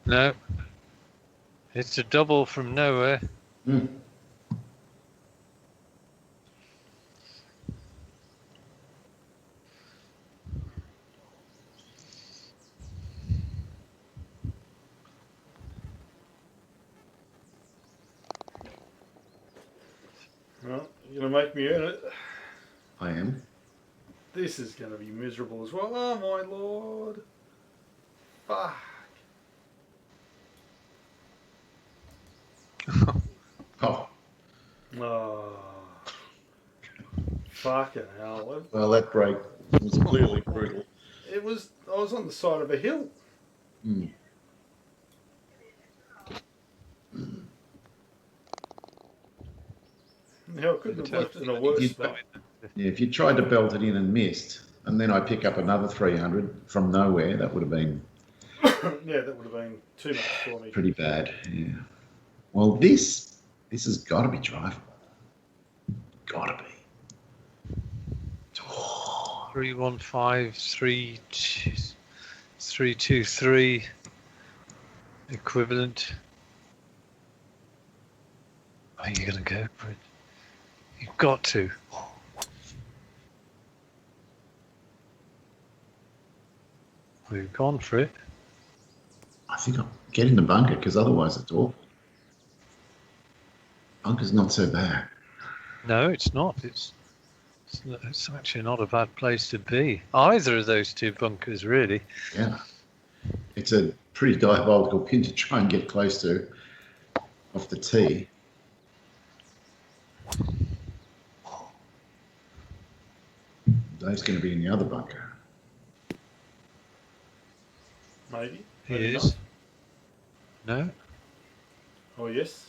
No, it's a double from nowhere. Hmm. Well, you're going to make me earn it. I am. This is going to be miserable as well. Oh my lord. Fuck. Oh, Oh. Fucking hell. well, that break was clearly brutal. It was, I was on the side of a hill. Hmm. Hell, I couldn't have left it in a worse spot. Yeah, if you tried to belt it in and missed, and then I pick up another 300 from nowhere, that would have been Yeah, that would have been too much for me. pretty bad. Yeah. Well, this has got to be drivable. Got to be. Oh, 315, 323 equivalent. Are you going to go for it? You've got to. We've gone for it. I think I'll get in the bunker because otherwise it's awful. Bunker's not so bad. No, it's not. It's actually not a bad place to be. Either of those two bunkers, really. Yeah. It's a pretty diabolical pin to try and get close to off the tee. Dave's going to be in the other bunker. Maybe. He Maybe is. No? not. Oh, yes.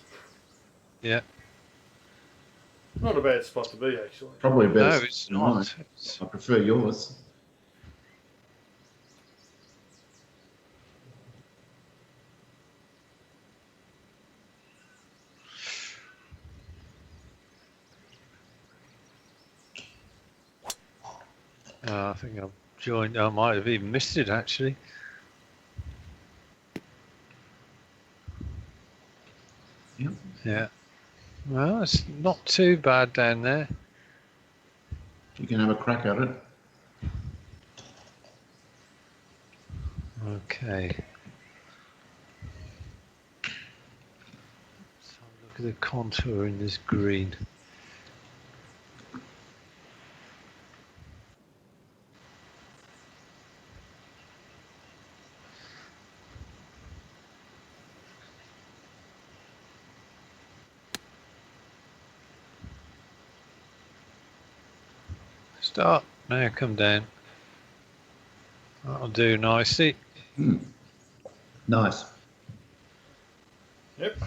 Yeah. Not a bad spot to be, actually. Probably No, better. it's than mine. not. I prefer yours. I think I've joined. I might have even missed it, actually. Yep. Yeah. Well, it's not too bad down there. You can have a crack at it. Okay. So look at the contour in this green. Start. Now come down. That'll do nicely. Nice. Yep.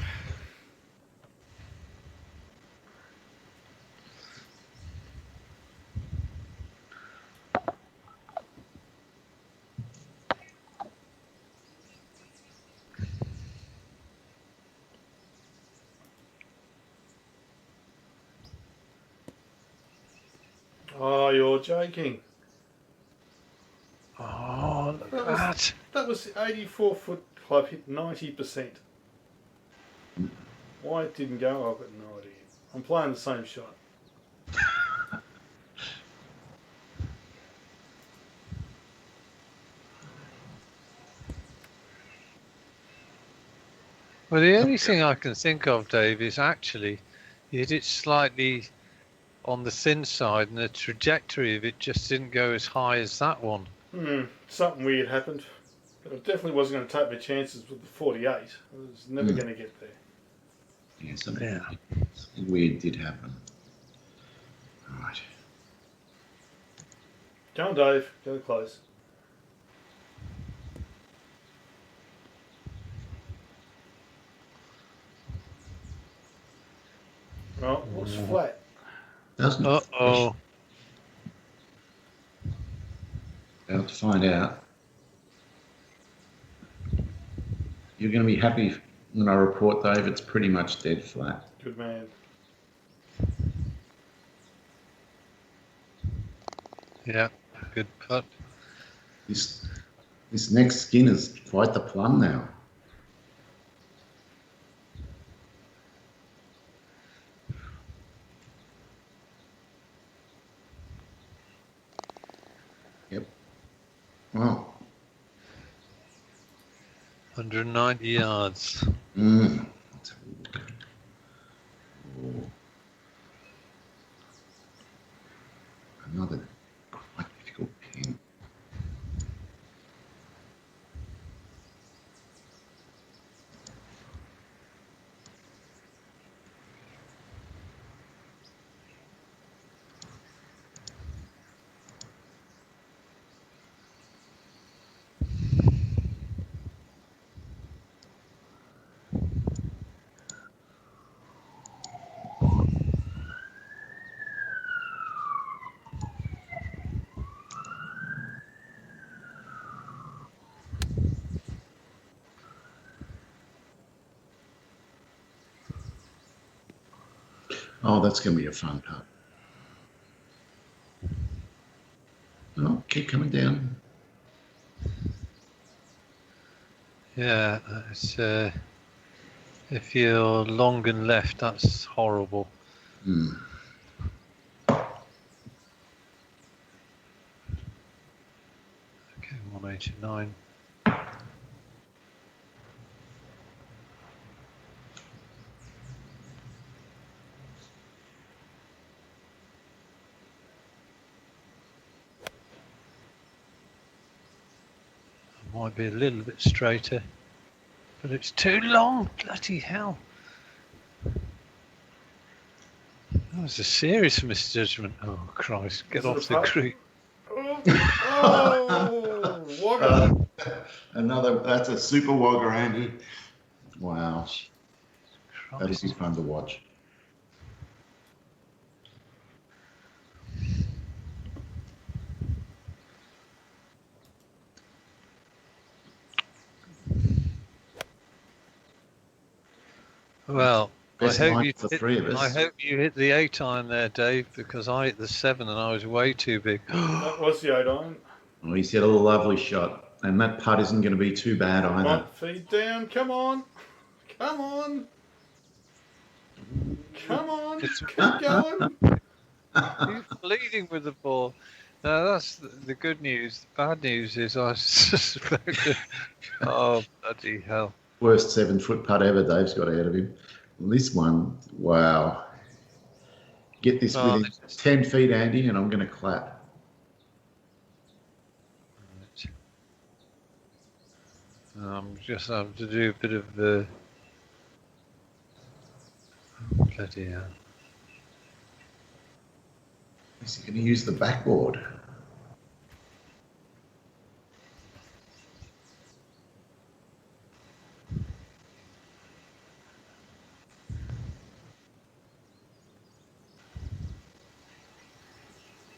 Oh, you're joking. Oh, look at that. That was 84-foot club hit 90%. Why it didn't go, I've got no idea. I'm playing the same shot. Well, the only thing I can think of, Dave, is actually you hit it slightly on the thin side, and the trajectory of it just didn't go as high as that one. Something weird happened. But I definitely wasn't going to take my chances with the 48. I was never going to get there. Yeah, something weird did happen. All right. Go on, Dave. Go close. Well, looks flat. Doesn't Uh-oh. About to find out. You're going to be happy when I report, Dave, it's pretty much dead flat. Good man. Yeah, good putt. This next skin is quite the plum now. Yep. Wow. 190 yards. Let's have a look. Oh, another quite difficult pin. Oh, that's going to be a fun putt. Oh, keep coming down. Yeah, it's, if you're long and left, that's horrible. Okay, 189. Might be a little bit straighter, but it's too long. Bloody hell. That was a serious misjudgment. Oh, Christ. Get Is it off a the putt? creek. Oh, Wagger. That's a super wogger, Andy. Wow. That'll be Christ. fun to watch. Well, Best line for the three of I us. hope you hit the 8 iron there, Dave, because I hit the 7 and I was way too big. That was the 8 iron. Oh, he's hit a lovely shot. And that putt isn't going to be too bad Come either. on, feed down. Come on. Come on. Come on. Keep going. He's bleeding with the ball. Now that's the good news. The bad news is I suspected. Oh, bloody hell. Worst 7-foot putt ever Dave's got out of him. This one, wow. Get this Oh, within 10 feet, Andy, and I'm going to clap. Just having to do a bit of bloody hell. Is he going to use the backboard?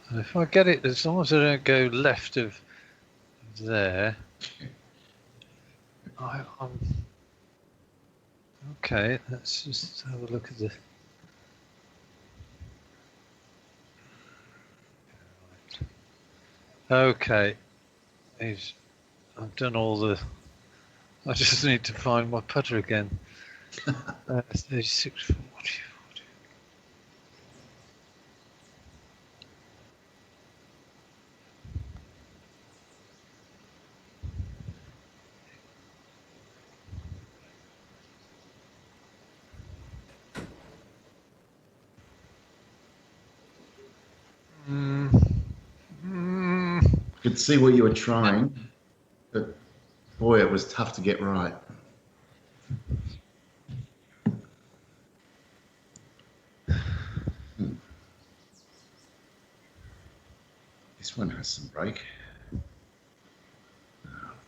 And if I get it, as long as I don't go left of there, I'm okay. Let's just have a look at the. Okay, I've done all the. I just need to find my putter again. 36, 40, 40. Could see what you were trying, but boy, it was tough to get right. This one has some break. Oh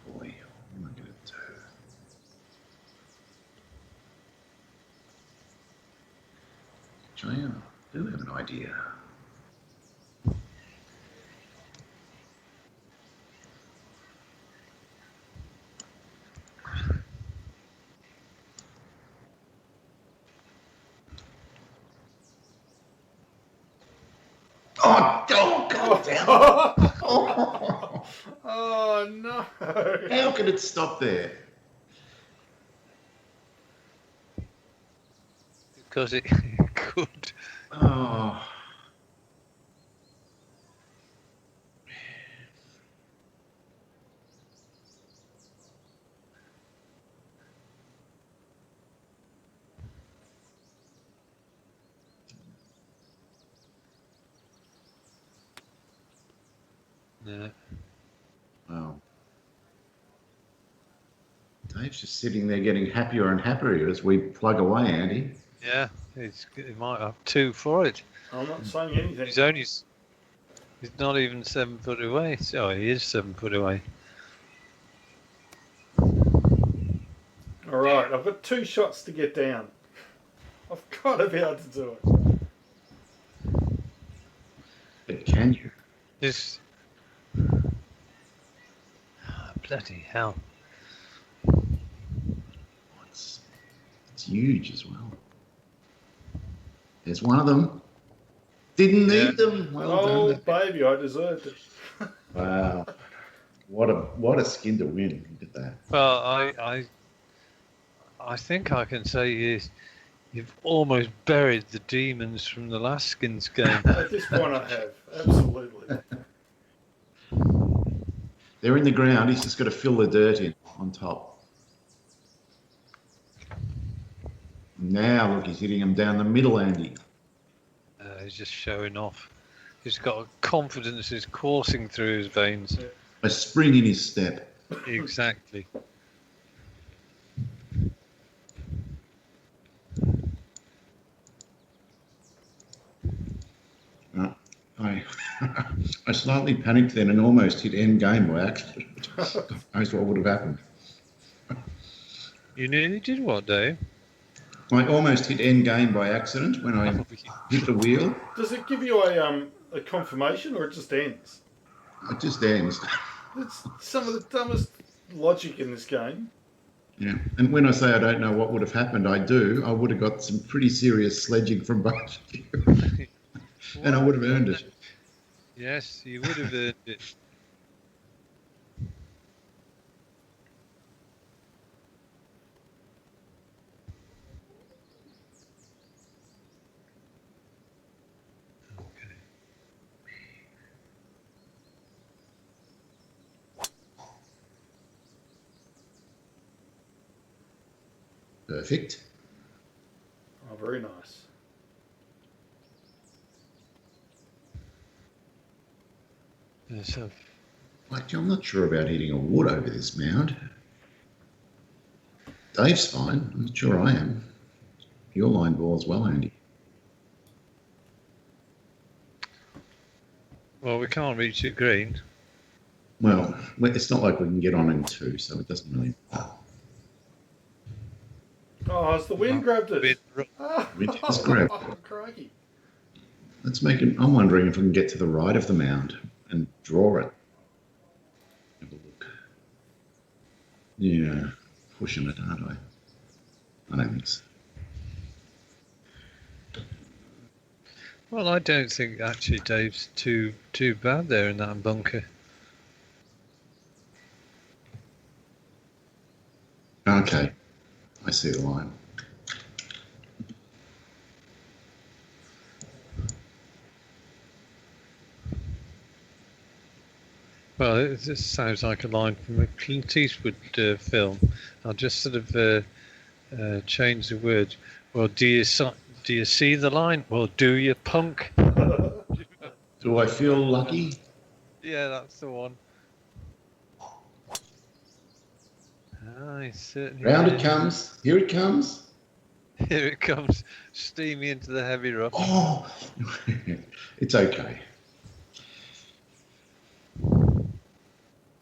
boy, what am I going to do? Actually, I do have an idea. God damn it. Oh, Oh no! how could it stop there? Because it could. Oh, Yeah. wow. Dave's just sitting there getting happier and happier as we plug away, Andy. Yeah, he might have 2 for it. I'm not saying anything. He's not even 7 foot away. Oh, he is 7 foot away. All right, I've got 2 shots to get down. I've got to be able to do it. But can you? This. Bloody hell. It's huge as well. There's one of them. Didn't need them. Well Oh done. baby, I deserved it. Wow. What a skin to win. Look at that. Well, I think I can say you've almost buried the demons from the last Skins game. At this point, I have absolutely. They're in the ground. He's just got to fill the dirt in on top. Now, look, he's hitting them down the middle, Andy. He's just showing off. He's got confidence is coursing through his veins. Yeah. A spring in his step. Exactly. I slightly panicked then and almost hit end game by accident. God knows what would have happened. You nearly did what, Dave? I almost hit end game by accident when I hit the wheel. Does it give you a confirmation, or it just ends? It just ends. It's some of the dumbest logic in this game. Yeah, and when I say I don't know what would have happened, I do. I would have got some pretty serious sledging from both of you. And I would have earned it. Yes, you would have earned it. Okay. Perfect. Oh, very nice. So, Like, I'm not sure about hitting a wood over this mound. Dave's fine. I'm not sure I am. Your line ball as well, Andy. well, we can't reach it green. Well, it's not like we can get on in 2, so it doesn't really matter. Oh, has the wind grabbed it? Wind has grabbed Oh, crikey. Let's make it. I'm wondering if we can get to the right of the mound and draw it. Have a look. Yeah, pushing it, aren't I? I don't think so. Well, I don't think actually Dave's too bad there in that bunker. Okay, I see the line. Well, this sounds like a line from a Clint Eastwood film. I'll just sort of change the words. Well, do you see the line? Well, do you, punk? Do I feel lucky? Yeah, that's the one. I certainly. Round did. it comes. Here it comes. Here it comes, steaming into the heavy rough. Oh, it's okay.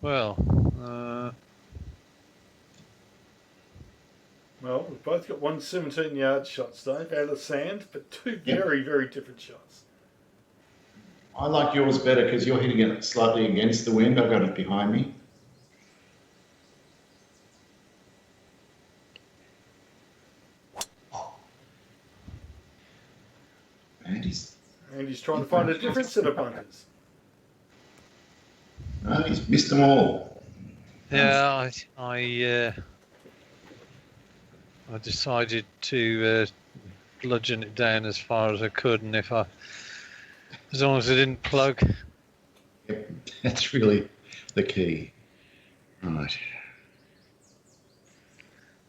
Well, Well, we've both got 1 17-yard shots, Dave, out of sand, but 2 very, very different shots. I like yours better because you're hitting it slightly against the wind. I've got it behind me. Andy's Andy's trying to find a different set of bunkers. No, he's missed them all. Yeah, I decided to bludgeon it down as far as I could, and as long as I didn't plug. Yep, that's really the key. Right.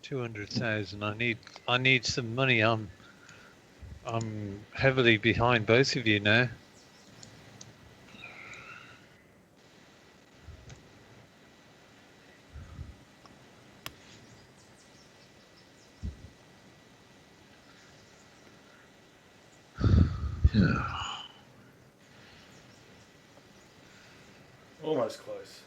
200,000. I need some money. I'm heavily behind both of you now. Yeah. Almost close.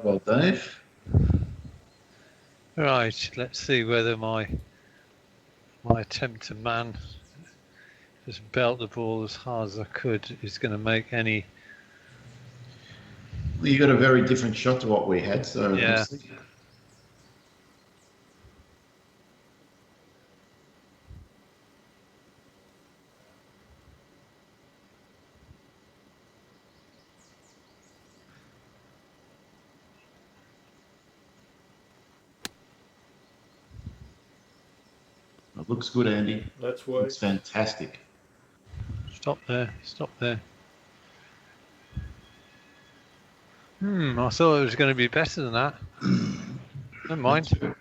Well, Dave. Right, let's see whether my attempt to just belt the ball as hard as I could is going to make any. Well, you got a very different shot to what we had, so Yeah. we'll see. It looks good, Andy. That's why. It's fantastic. Stop there. Stop there. I thought it was going to be better than that. Never mind.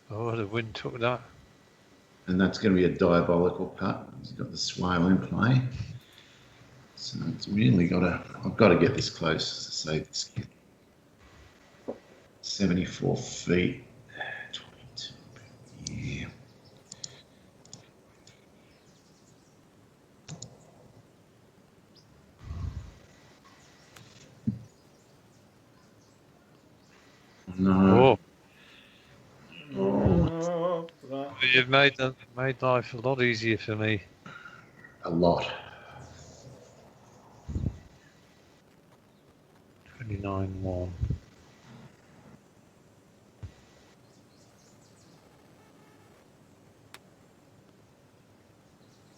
Oh, the wind took that. And that's going to be a diabolical putt. He's got the swale in play. So it's really I've got to get this close to save this kid. 74 feet. 22. Yeah. No. You've made life a lot easier for me. A lot. 29-1.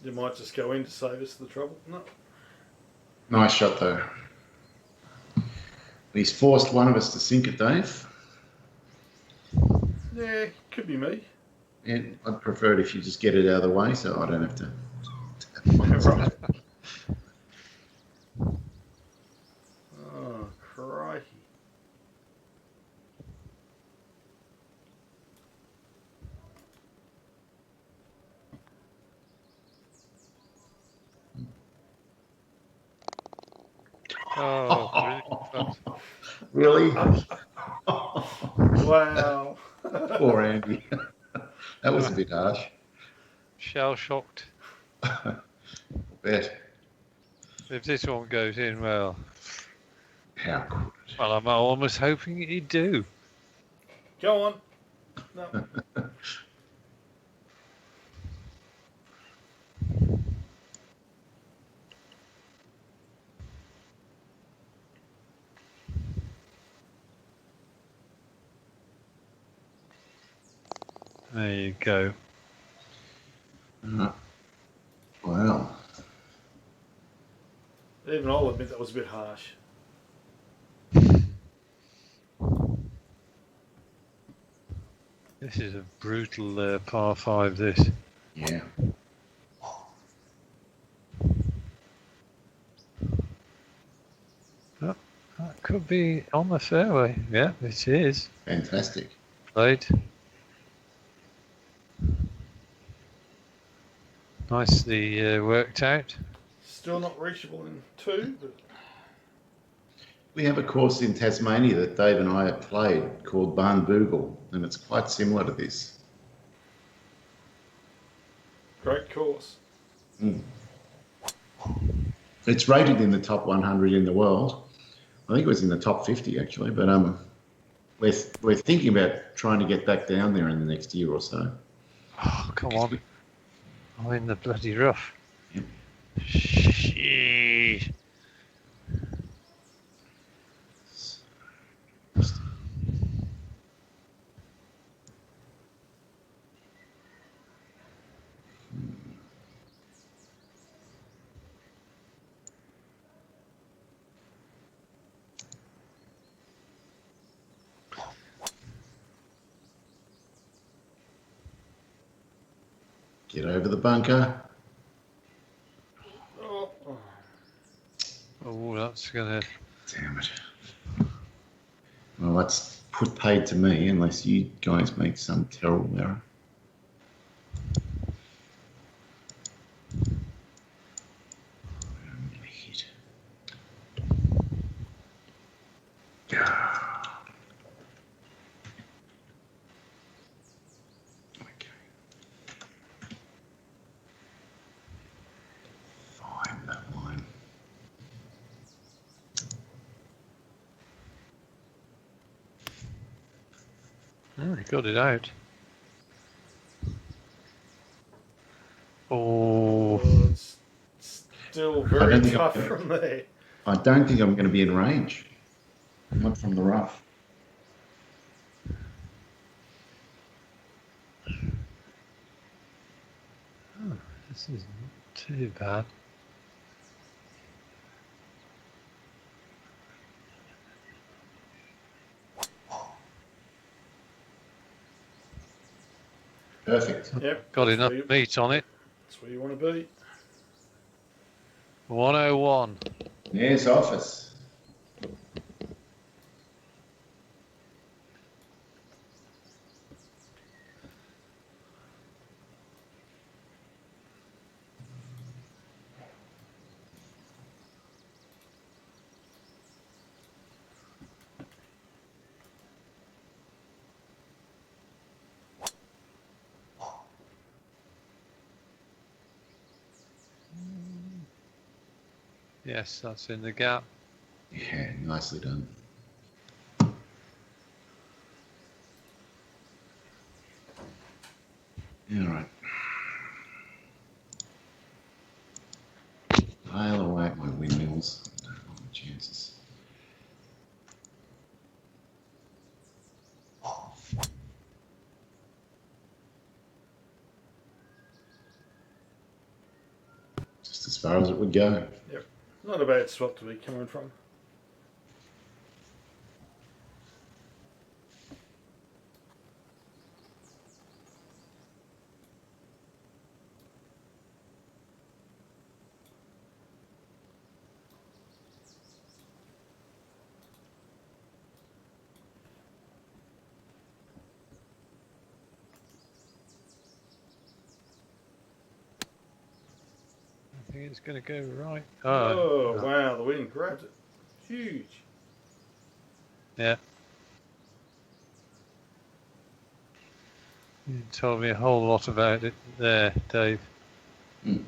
You might just go in to save us the trouble. No. Nice shot, though. He's forced one of us to sink it, Dave. Yeah, could be me. And I'd prefer it if you just get it out of the way so I don't have to. Right. Oh, crikey. Oh, Really? Wow. Poor Andy. That was a bit harsh. shell shocked. Bet. If this one goes in, well, How could it? I'm almost hoping he'd do. Go on. No. There you go. Well. Even I'll admit that was a bit harsh. This is a brutal par 5, this. Yeah. Oh, that could be on the fairway. Yeah, it is. Fantastic. Played. Nicely worked out. Still not reachable in 2, but We have a course in Tasmania that Dave and I have played called Barnbougle, and it's quite similar to this. great course. It's rated in the top 100 in the world. I think it was in the top 50 actually, but we're thinking about trying to get back down there in the next year or so. Oh, come on. I'm in the bloody rough. Yep. Sheesh. Get over the bunker. Oh, Oh, that's gonna. Damn it. Well, that's put paid to me unless you guys make some terrible error. I'm gonna hit. Okay. Fine, that line. Oh, he got it out. Oh, it's still very tough from there. I don't think I'm going to be in range. Not from the rough. this isn't too bad. Perfect. Yep. Got that's enough where you- meat on it. That's where you want to be. 101. There's office. Yes, that's in the gap. Yeah, nicely done. All right. I'll away at my windmills. I don't want the chances. Just as far as it would go. Yep. Not a bad spot to be coming from. I think it's going to go right. Oh, wow, the wind grabbed it. Huge. Yeah. You told me a whole lot about it there, Dave. Mm.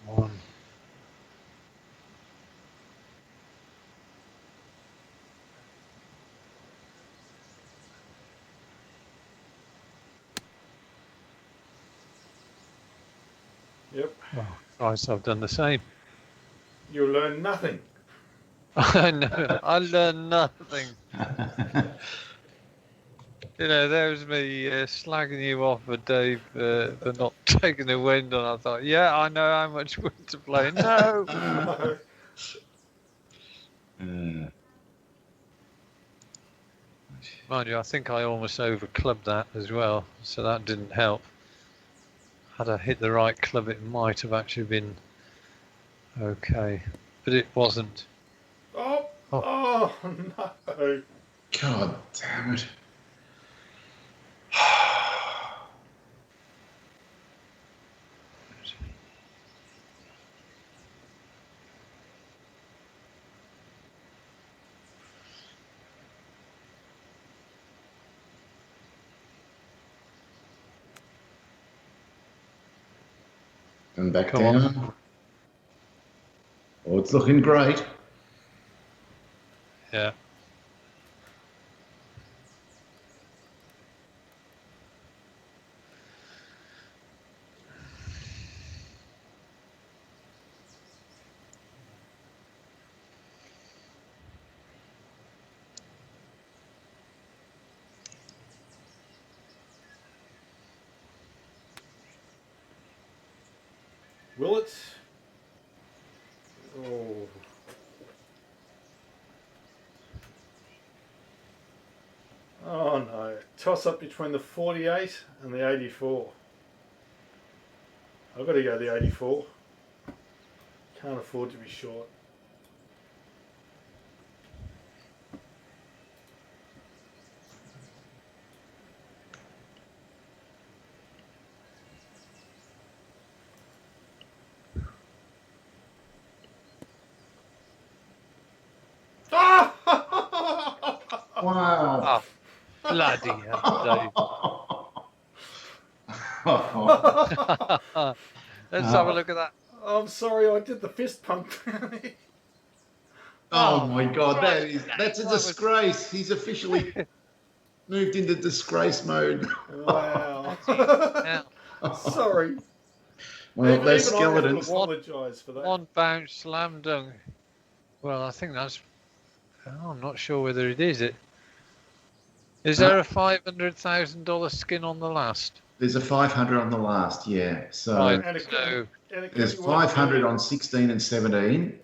One. Yep. Oh, Christ, I've done the same. You'll learn nothing. I know, I learned nothing. You know, there was me slagging you off for Dave for not taking the wind on. I thought, yeah, I know how much wind to play. No! Mind you, I think I almost overclubbed that as well, so that didn't help. Had I hit the right club, it might have actually been okay, but it wasn't. Oh no. God damn it. And back Come on. down. Oh, it's looking great. Yeah. Will it? Oh. Oh no. Toss up between the 48 and the 84. I've got to go the 84. Can't afford to be short. Wow. Oh, bloody hell, Dave. Let's have a look at that. I'm sorry, I did the fist pump. Oh my God, Christ, that's a that was- disgrace. He's officially moved into disgrace mode. Wow. Now, Sorry. Well, Even those I have to skeletons. apologise for that. one bounce slam dunk. Well, I think that's. Oh, I'm not sure whether it is. Is there a $500,000 skin on the last? There's a 500 on the last, yeah. So Right. And it, So, and it can there's be worth 500 million. on 16 and 17,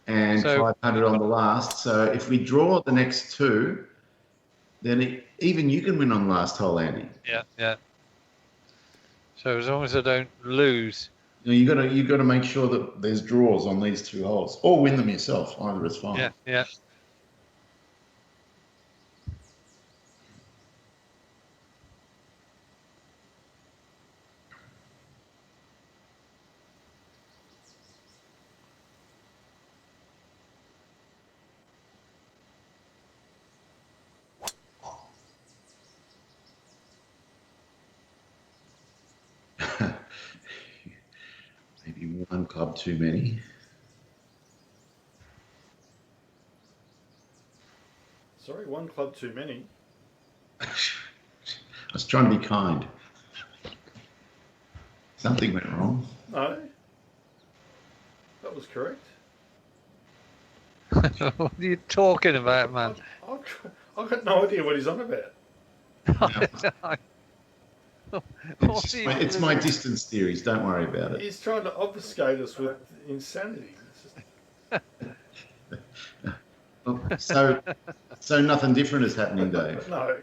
and So- 500 on the last. So if we draw the next two, then even you can win on the last hole, Andy. yeah. So as long as I don't lose. You know, you got to make sure that there's draws on these two holes, or win them yourself. Either is fine. Yeah. Maybe one club too many. Sorry, one club too many. I was trying to be kind. Something went wrong. No. That was correct. What are you talking about, man? I've got no idea what he's on about. It's my distance theories. Don't worry about it. He's trying to obfuscate us with insanity. So nothing different is happening, Dave. No.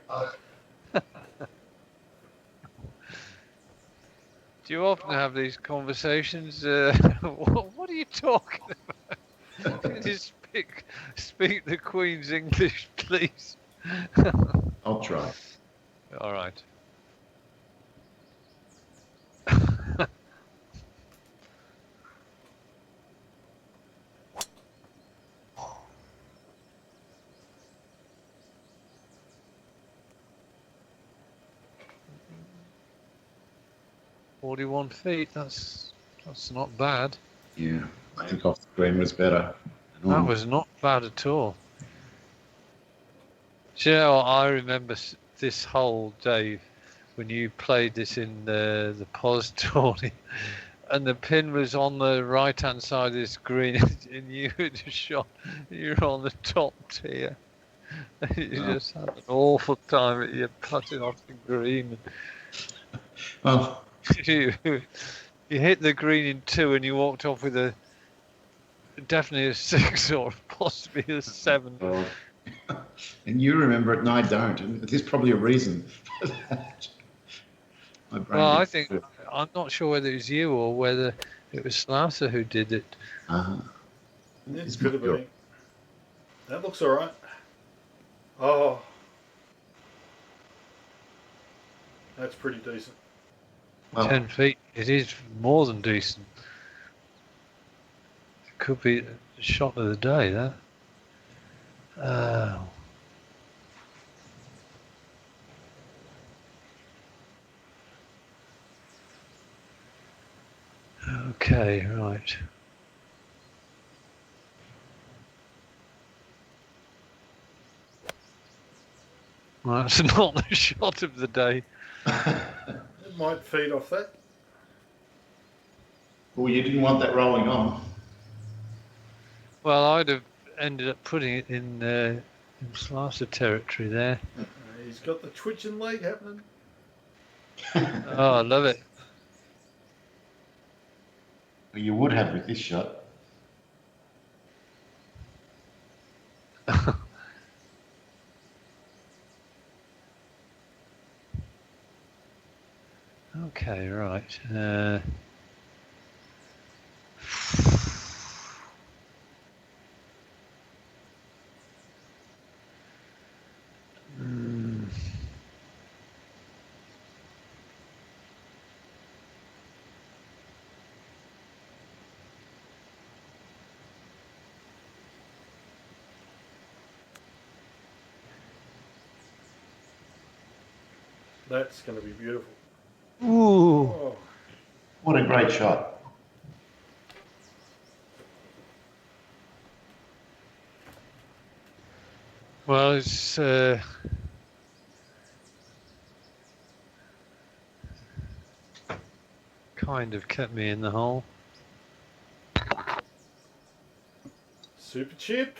Do you often have these conversations? What are you talking about? Can you speak the Queen's English, please? I'll try. All right. $41. That's not bad. Yeah, I think off the green was better. That was not bad at all. Do you know what? I remember this hole, Dave, when you played this in the POS tourney, and the pin was on the right-hand side of this green, and you had a shot. You were on the top tier. You just had an awful time at your putting off the green. Well, you hit the green in 2, and you walked off with definitely a 6 or possibly a 7. well, and you remember it, and I don't. And there's probably a reason for that. Well, I think I'm not sure whether it was you or whether it was Slasher who did it. It could have been. That looks all right. Oh, that's pretty decent. Well, 10 feet. It is more than decent. It could be the shot of the day, that. Okay, right. Well, that's not the shot of the day. It might feed off that. Well, you didn't want that rolling on. Well, I'd have ended up putting it in slicer territory there. He's got the twitching leg happening. Oh, I love it. You would have with this shot. Okay, right. Mm. That's going to be beautiful. Ooh. Oh, What a great shot. Well, it's kind of kept me in the hole. super chip.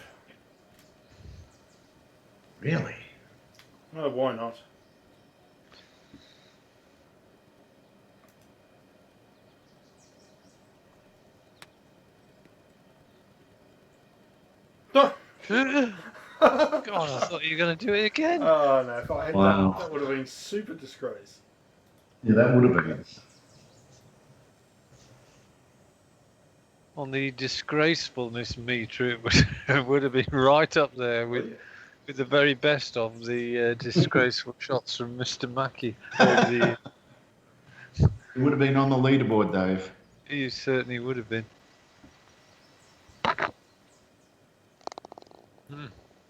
Really? Oh, why not? Oh, God, I thought you were going to do it again. oh no, if I had Wow. that would have been super disgrace. Yeah, that would have been. On the disgracefulness meter, it would have been right up there with the very best of the disgraceful shots from Mr. Mackey. It would have been on the leaderboard, Dave. You certainly would have been.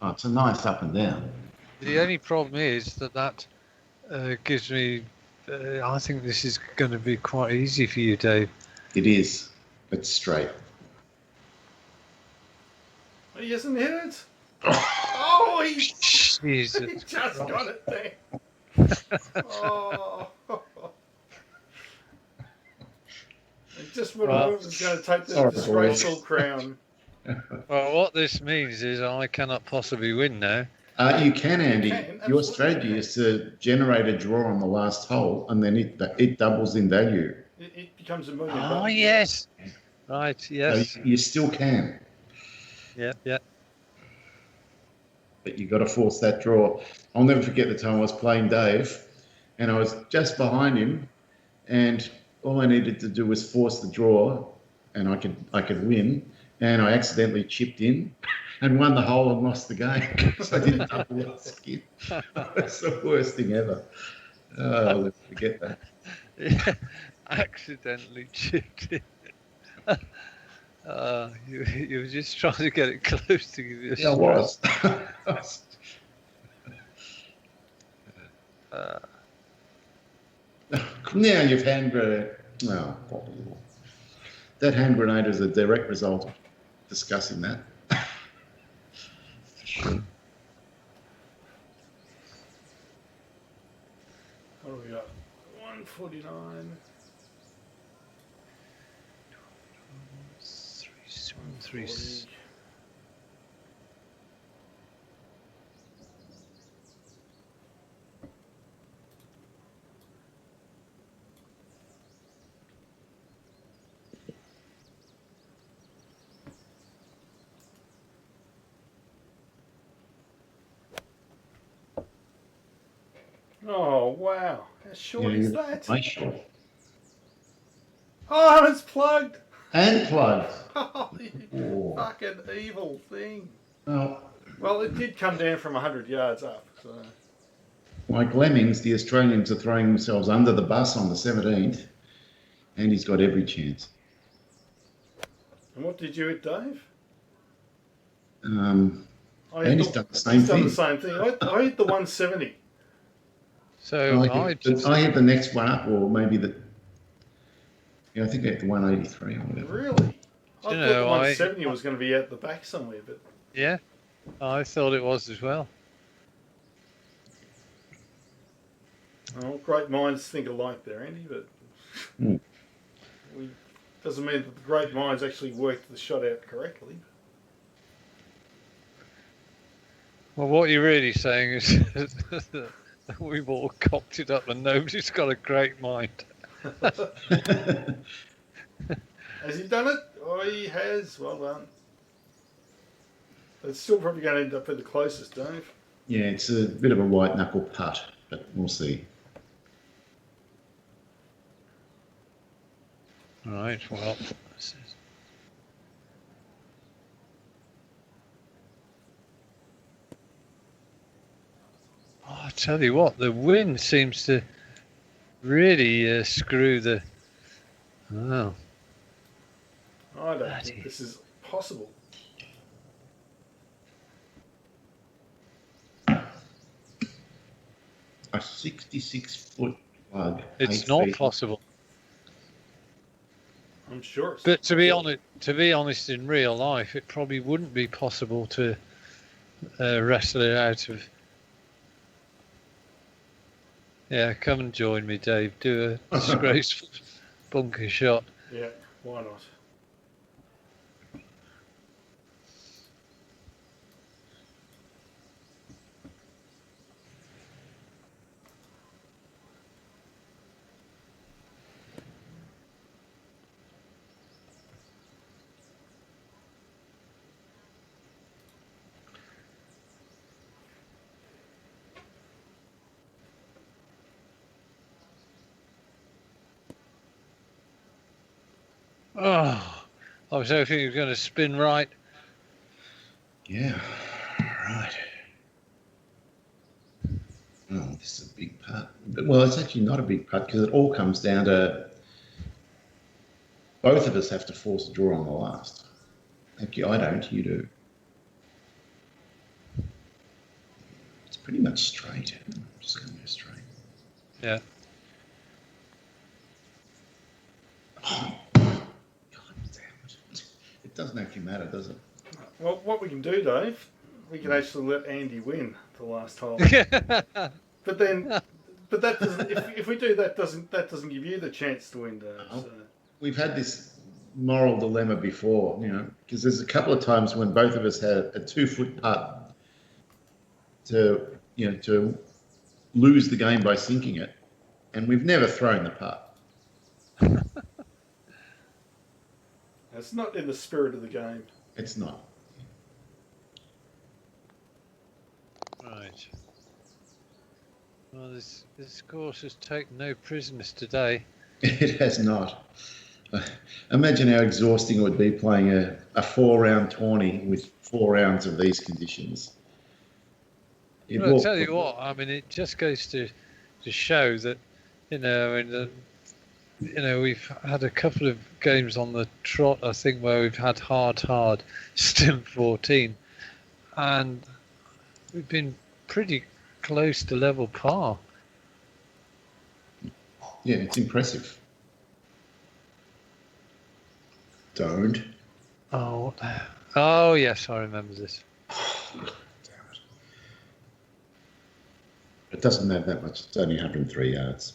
Oh, it's a nice up and down. The only problem is that gives me. I think this is going to be quite easy for you, Dave. It is. It's straight. He hasn't hit it. Oh, he Jesus just got it there. Oh. It just would have was going to take the Sorry, disgraceful boys. crown. Well, what this means is I cannot possibly win now. You can, Andy. can, Your absolutely strategy can. is to generate a draw on the last hole, and then it doubles in value. It becomes $1 million. Oh, yes. Right, yes. So you still can, Yeah. but you've got to force that draw. I'll never forget the time I was playing Dave, and I was just behind him, and all I needed to do was force the draw, and I could win. And I accidentally chipped in and won the hole and lost the game because I didn't double the skin. That's the worst thing ever. Oh, I'll never forget that. Yeah. Accidentally chipped in. You were just trying to get it close to give you a Yeah, I strike. was. Now you've hand grenade. Oh, that hand grenade is a direct result of discussing that. What do we got? 149. Three. 40. Oh wow! How short is that? Nice shot. Oh, it's plugged. And plugged. Oh, you fucking evil thing. Well, Well, it did come down from 100 yards up. So. like Lemmings, the Australians are throwing themselves under the bus on the 17th, and he's got every chance. And what did you hit, Dave? And he's done the same thing. He's done the same thing. I hit the 170. So I hit the next one up, or maybe the. Yeah, I think at 183 or whatever. Really? I You thought the know, 170 was going to be out the back somewhere, but yeah, I thought it was as well. well, great minds think alike there, Andy. But doesn't mean that the great minds actually worked the shot out correctly. Well, what you're really saying is that we've all cocked it up and nobody's got a great mind. Has he done it? Oh, he has. Well done. It's still probably going to end up with the closest, Dave. Yeah, it's a bit of a white knuckle putt, but we'll see. All right, well. Oh, I tell you what, the wind seems to really screw the. Oh. I don't think this is possible. A 66-foot plug. It's not possible. I'm sure. But to be honest, in real life, it probably wouldn't be possible to wrestle it out of. Yeah, come and join me, Dave. Do a disgraceful bunker shot. Yeah, why not? Oh, I was hoping you were going to spin right. Yeah, right. Oh, this is a big putt. Well, it's actually not a big putt because it all comes down to both of us have to force a draw on the last. Actually, I don't, you do. It's pretty much straight. I'm just going to go straight. Yeah. Oh, God damn it. It doesn't actually matter, does it? Well, what we can do, Dave, we can actually let Andy win the last hole. But that doesn't. If we do that, doesn't give you the chance to win, Dave. So. We've had this moral dilemma before, because there's a couple of times when both of us had a 2-foot putt to lose the game by sinking it, and we've never thrown the putt. It's not in the spirit of the game. It's not. Right. Well, this course has taken no prisoners today. It has not. Imagine how exhausting it would be playing a 4-round tourney with 4 rounds of these conditions. Well, I'll tell you what, I mean, it just goes to show that, we've had a couple of games on the trot, I think, where we've had hard, still 14, and we've been pretty close to level par. Yeah, it's impressive. Don't. Oh, yes, I remember this. Damn it. It doesn't have that much. It's only 103 yards.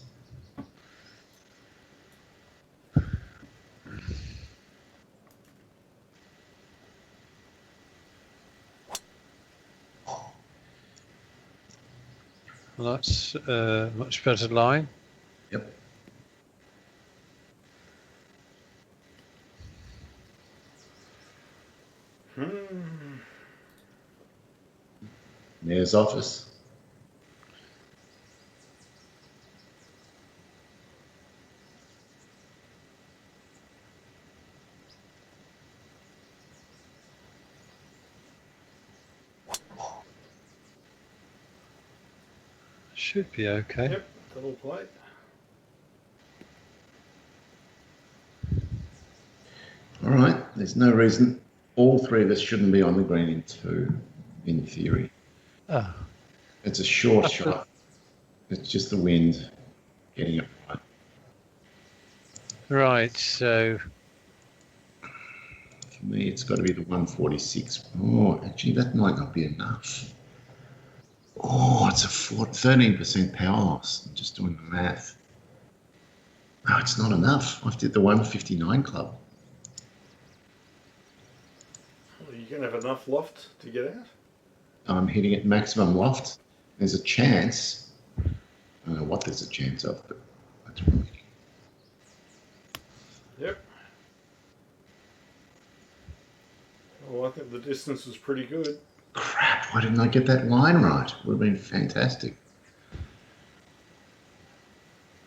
Well, that's a much better line. Yep. Mayor's office. Should be okay. Yep, double plate. All right. There's no reason all 3 of us shouldn't be on the green in 2, in theory. Oh. It's a short shot. It's just the wind getting it right. Right, so For me, it's got to be the 146. Oh, actually, that might not be enough. Oh, it's a 13% power loss. I'm just doing the math. No, it's not enough. I've did the 159 club. Well, you can have enough loft to get out. I'm hitting at maximum loft. There's a chance. I don't know what there's a chance of, but that's what I'm hitting. Yep. Well, I think the distance was pretty good. Crap, why didn't I get that line right? Would have been fantastic.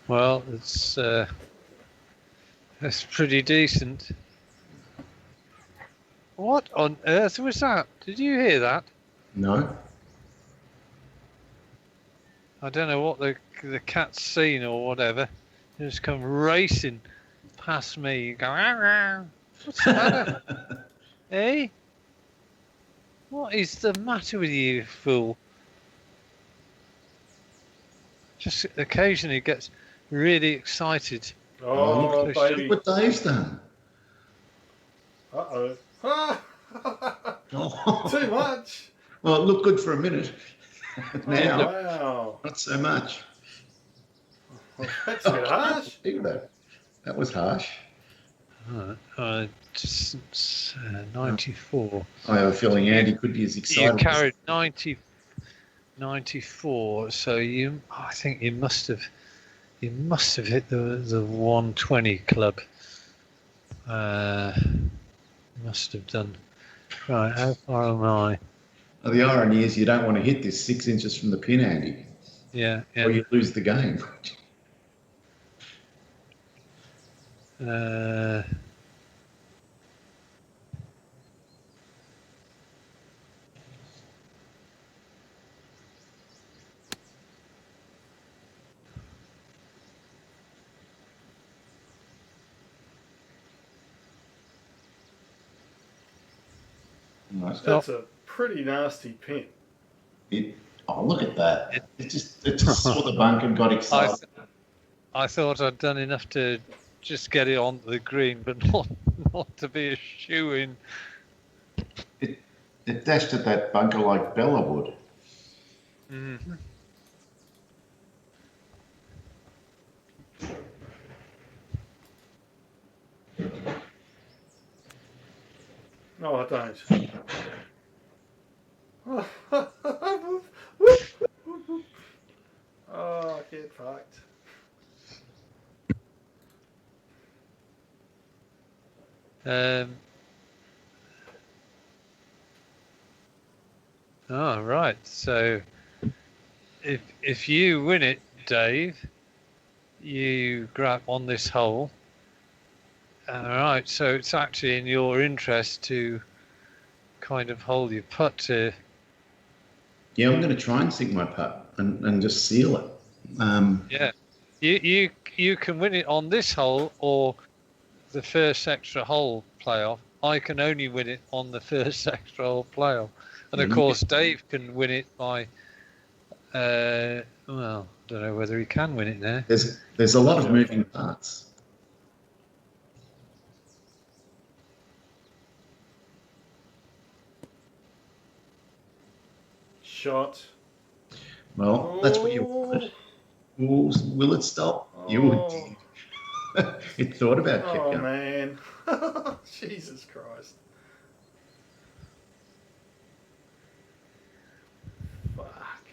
well, it's that's pretty decent. What on earth was that? Did you hear that? No? I don't know what the cat's seen or whatever. It just come racing past me. Go, "Arr, arr." What's the matter? Eh? What is the matter with you, fool? Just occasionally gets really excited. Oh, look, baby. look what Dave's done. Uh-oh. Oh. Too much. Well, it looked good for a minute. Now, Oh, wow. not so much. Well, that's a bit harsh. Think of that. That was harsh. Just 94. I have a feeling Andy could be as You excited. carried 94, so I think you must have hit the 120 club. Must have done. Right, how far am I? Well, the irony is you don't want to hit this 6 inches from the pin, Andy, Yeah. or you lose the game. Nice. That's a pretty nasty pin. Oh, look at that. It just saw the bunk and got excited. I thought I'd done enough to just get it onto the green, but not to be a shoe-in. It dashed at that bunker like Bella would. Mm-hmm. No, I don't. Oh, get fucked. Oh, right. So if you win it, Dave, you grab on this hole. All right. So it's actually in your interest to kind of hold your putt to. Yeah, I'm going to try and sink my putt and just seal it. Yeah. You can win it on this hole or the first extra hole playoff. I can only win it on the first extra hole playoff. And of course, Dave can win it by, well, I don't know whether he can win it now. There's a lot of moving parts. Shot. Well, that's what you wanted. Will it stop? You did. It thought about kept Oh, going. man. Jesus Christ. Fuck.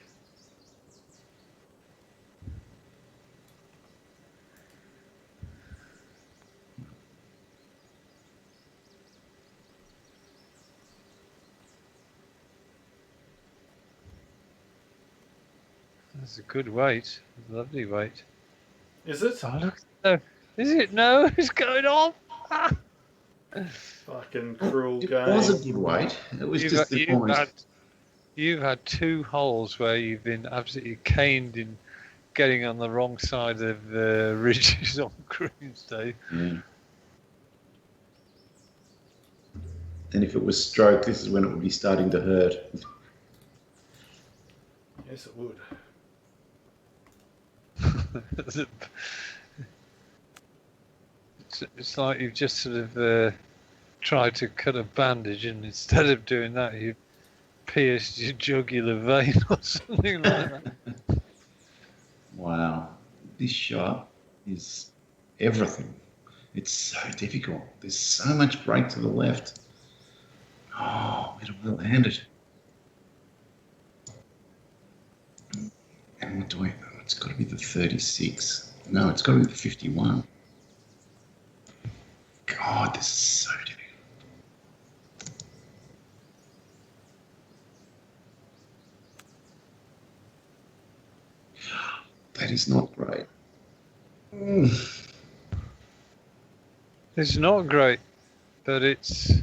That's a good weight. Lovely weight. Is it? Oh, look. No. Is it? No, it's going off. Ah. Fucking cruel It game. was a good weight. It was just the almost. You've had 2 holes where you've been absolutely caned in getting on the wrong side of the ridges on greens, Dave. Yeah. And if it was stroke, this is when it would be starting to hurt. Yes, it would. it's like you've just sort of tried to cut a bandage, and instead of doing that, you pierced your jugular vein or something like that. Wow. This shot is everything. It's so difficult. There's so much break to the left. Oh, it will land it. And what do I? It's got to be the 36. No, it's got to be the 51. God, this is so difficult. That is not great. It's not great, but it's.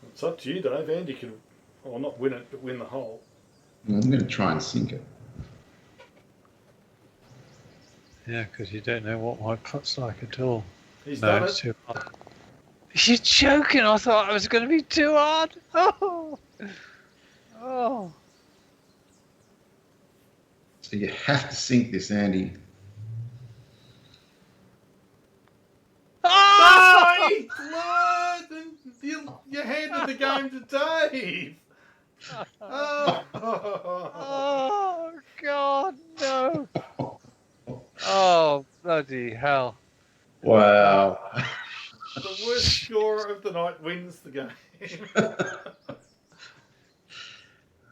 It's up to you, Dave. Andy can, well, not win it, but win the hole. I'm going to try and sink it. Yeah, because you don't know what my putt's like at all. He's done it's it. too hard. You're joking. I thought it was going to be too hard. Oh. Oh. So you have to sink this, Andy. Oh, he learned, and you handed the game to Dave. Oh, Oh, God, no. Oh, bloody hell. Wow. the worst scorer of the night wins the game.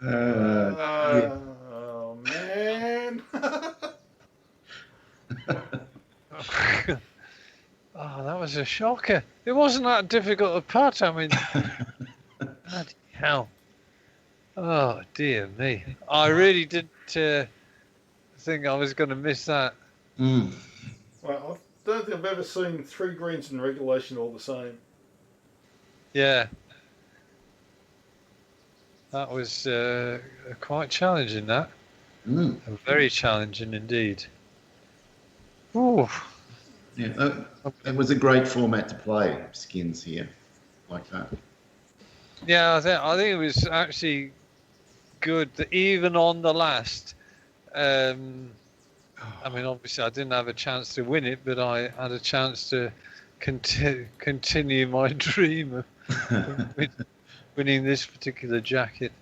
Oh, man. Oh, that was a shocker. It wasn't that difficult a putt. I mean, bloody hell. Oh, dear me. I really didn't think I was going to miss that. Mm. Well, I don't think I've ever seen 3 greens in regulation all the same. Yeah. That was quite challenging, that. Very challenging indeed. Ooh. Yeah, it was a great format to play, skins here, like that. Yeah, I think it was actually good that even on the last, I mean, obviously I didn't have a chance to win it, but I had a chance to continue my dream of winning this particular jacket.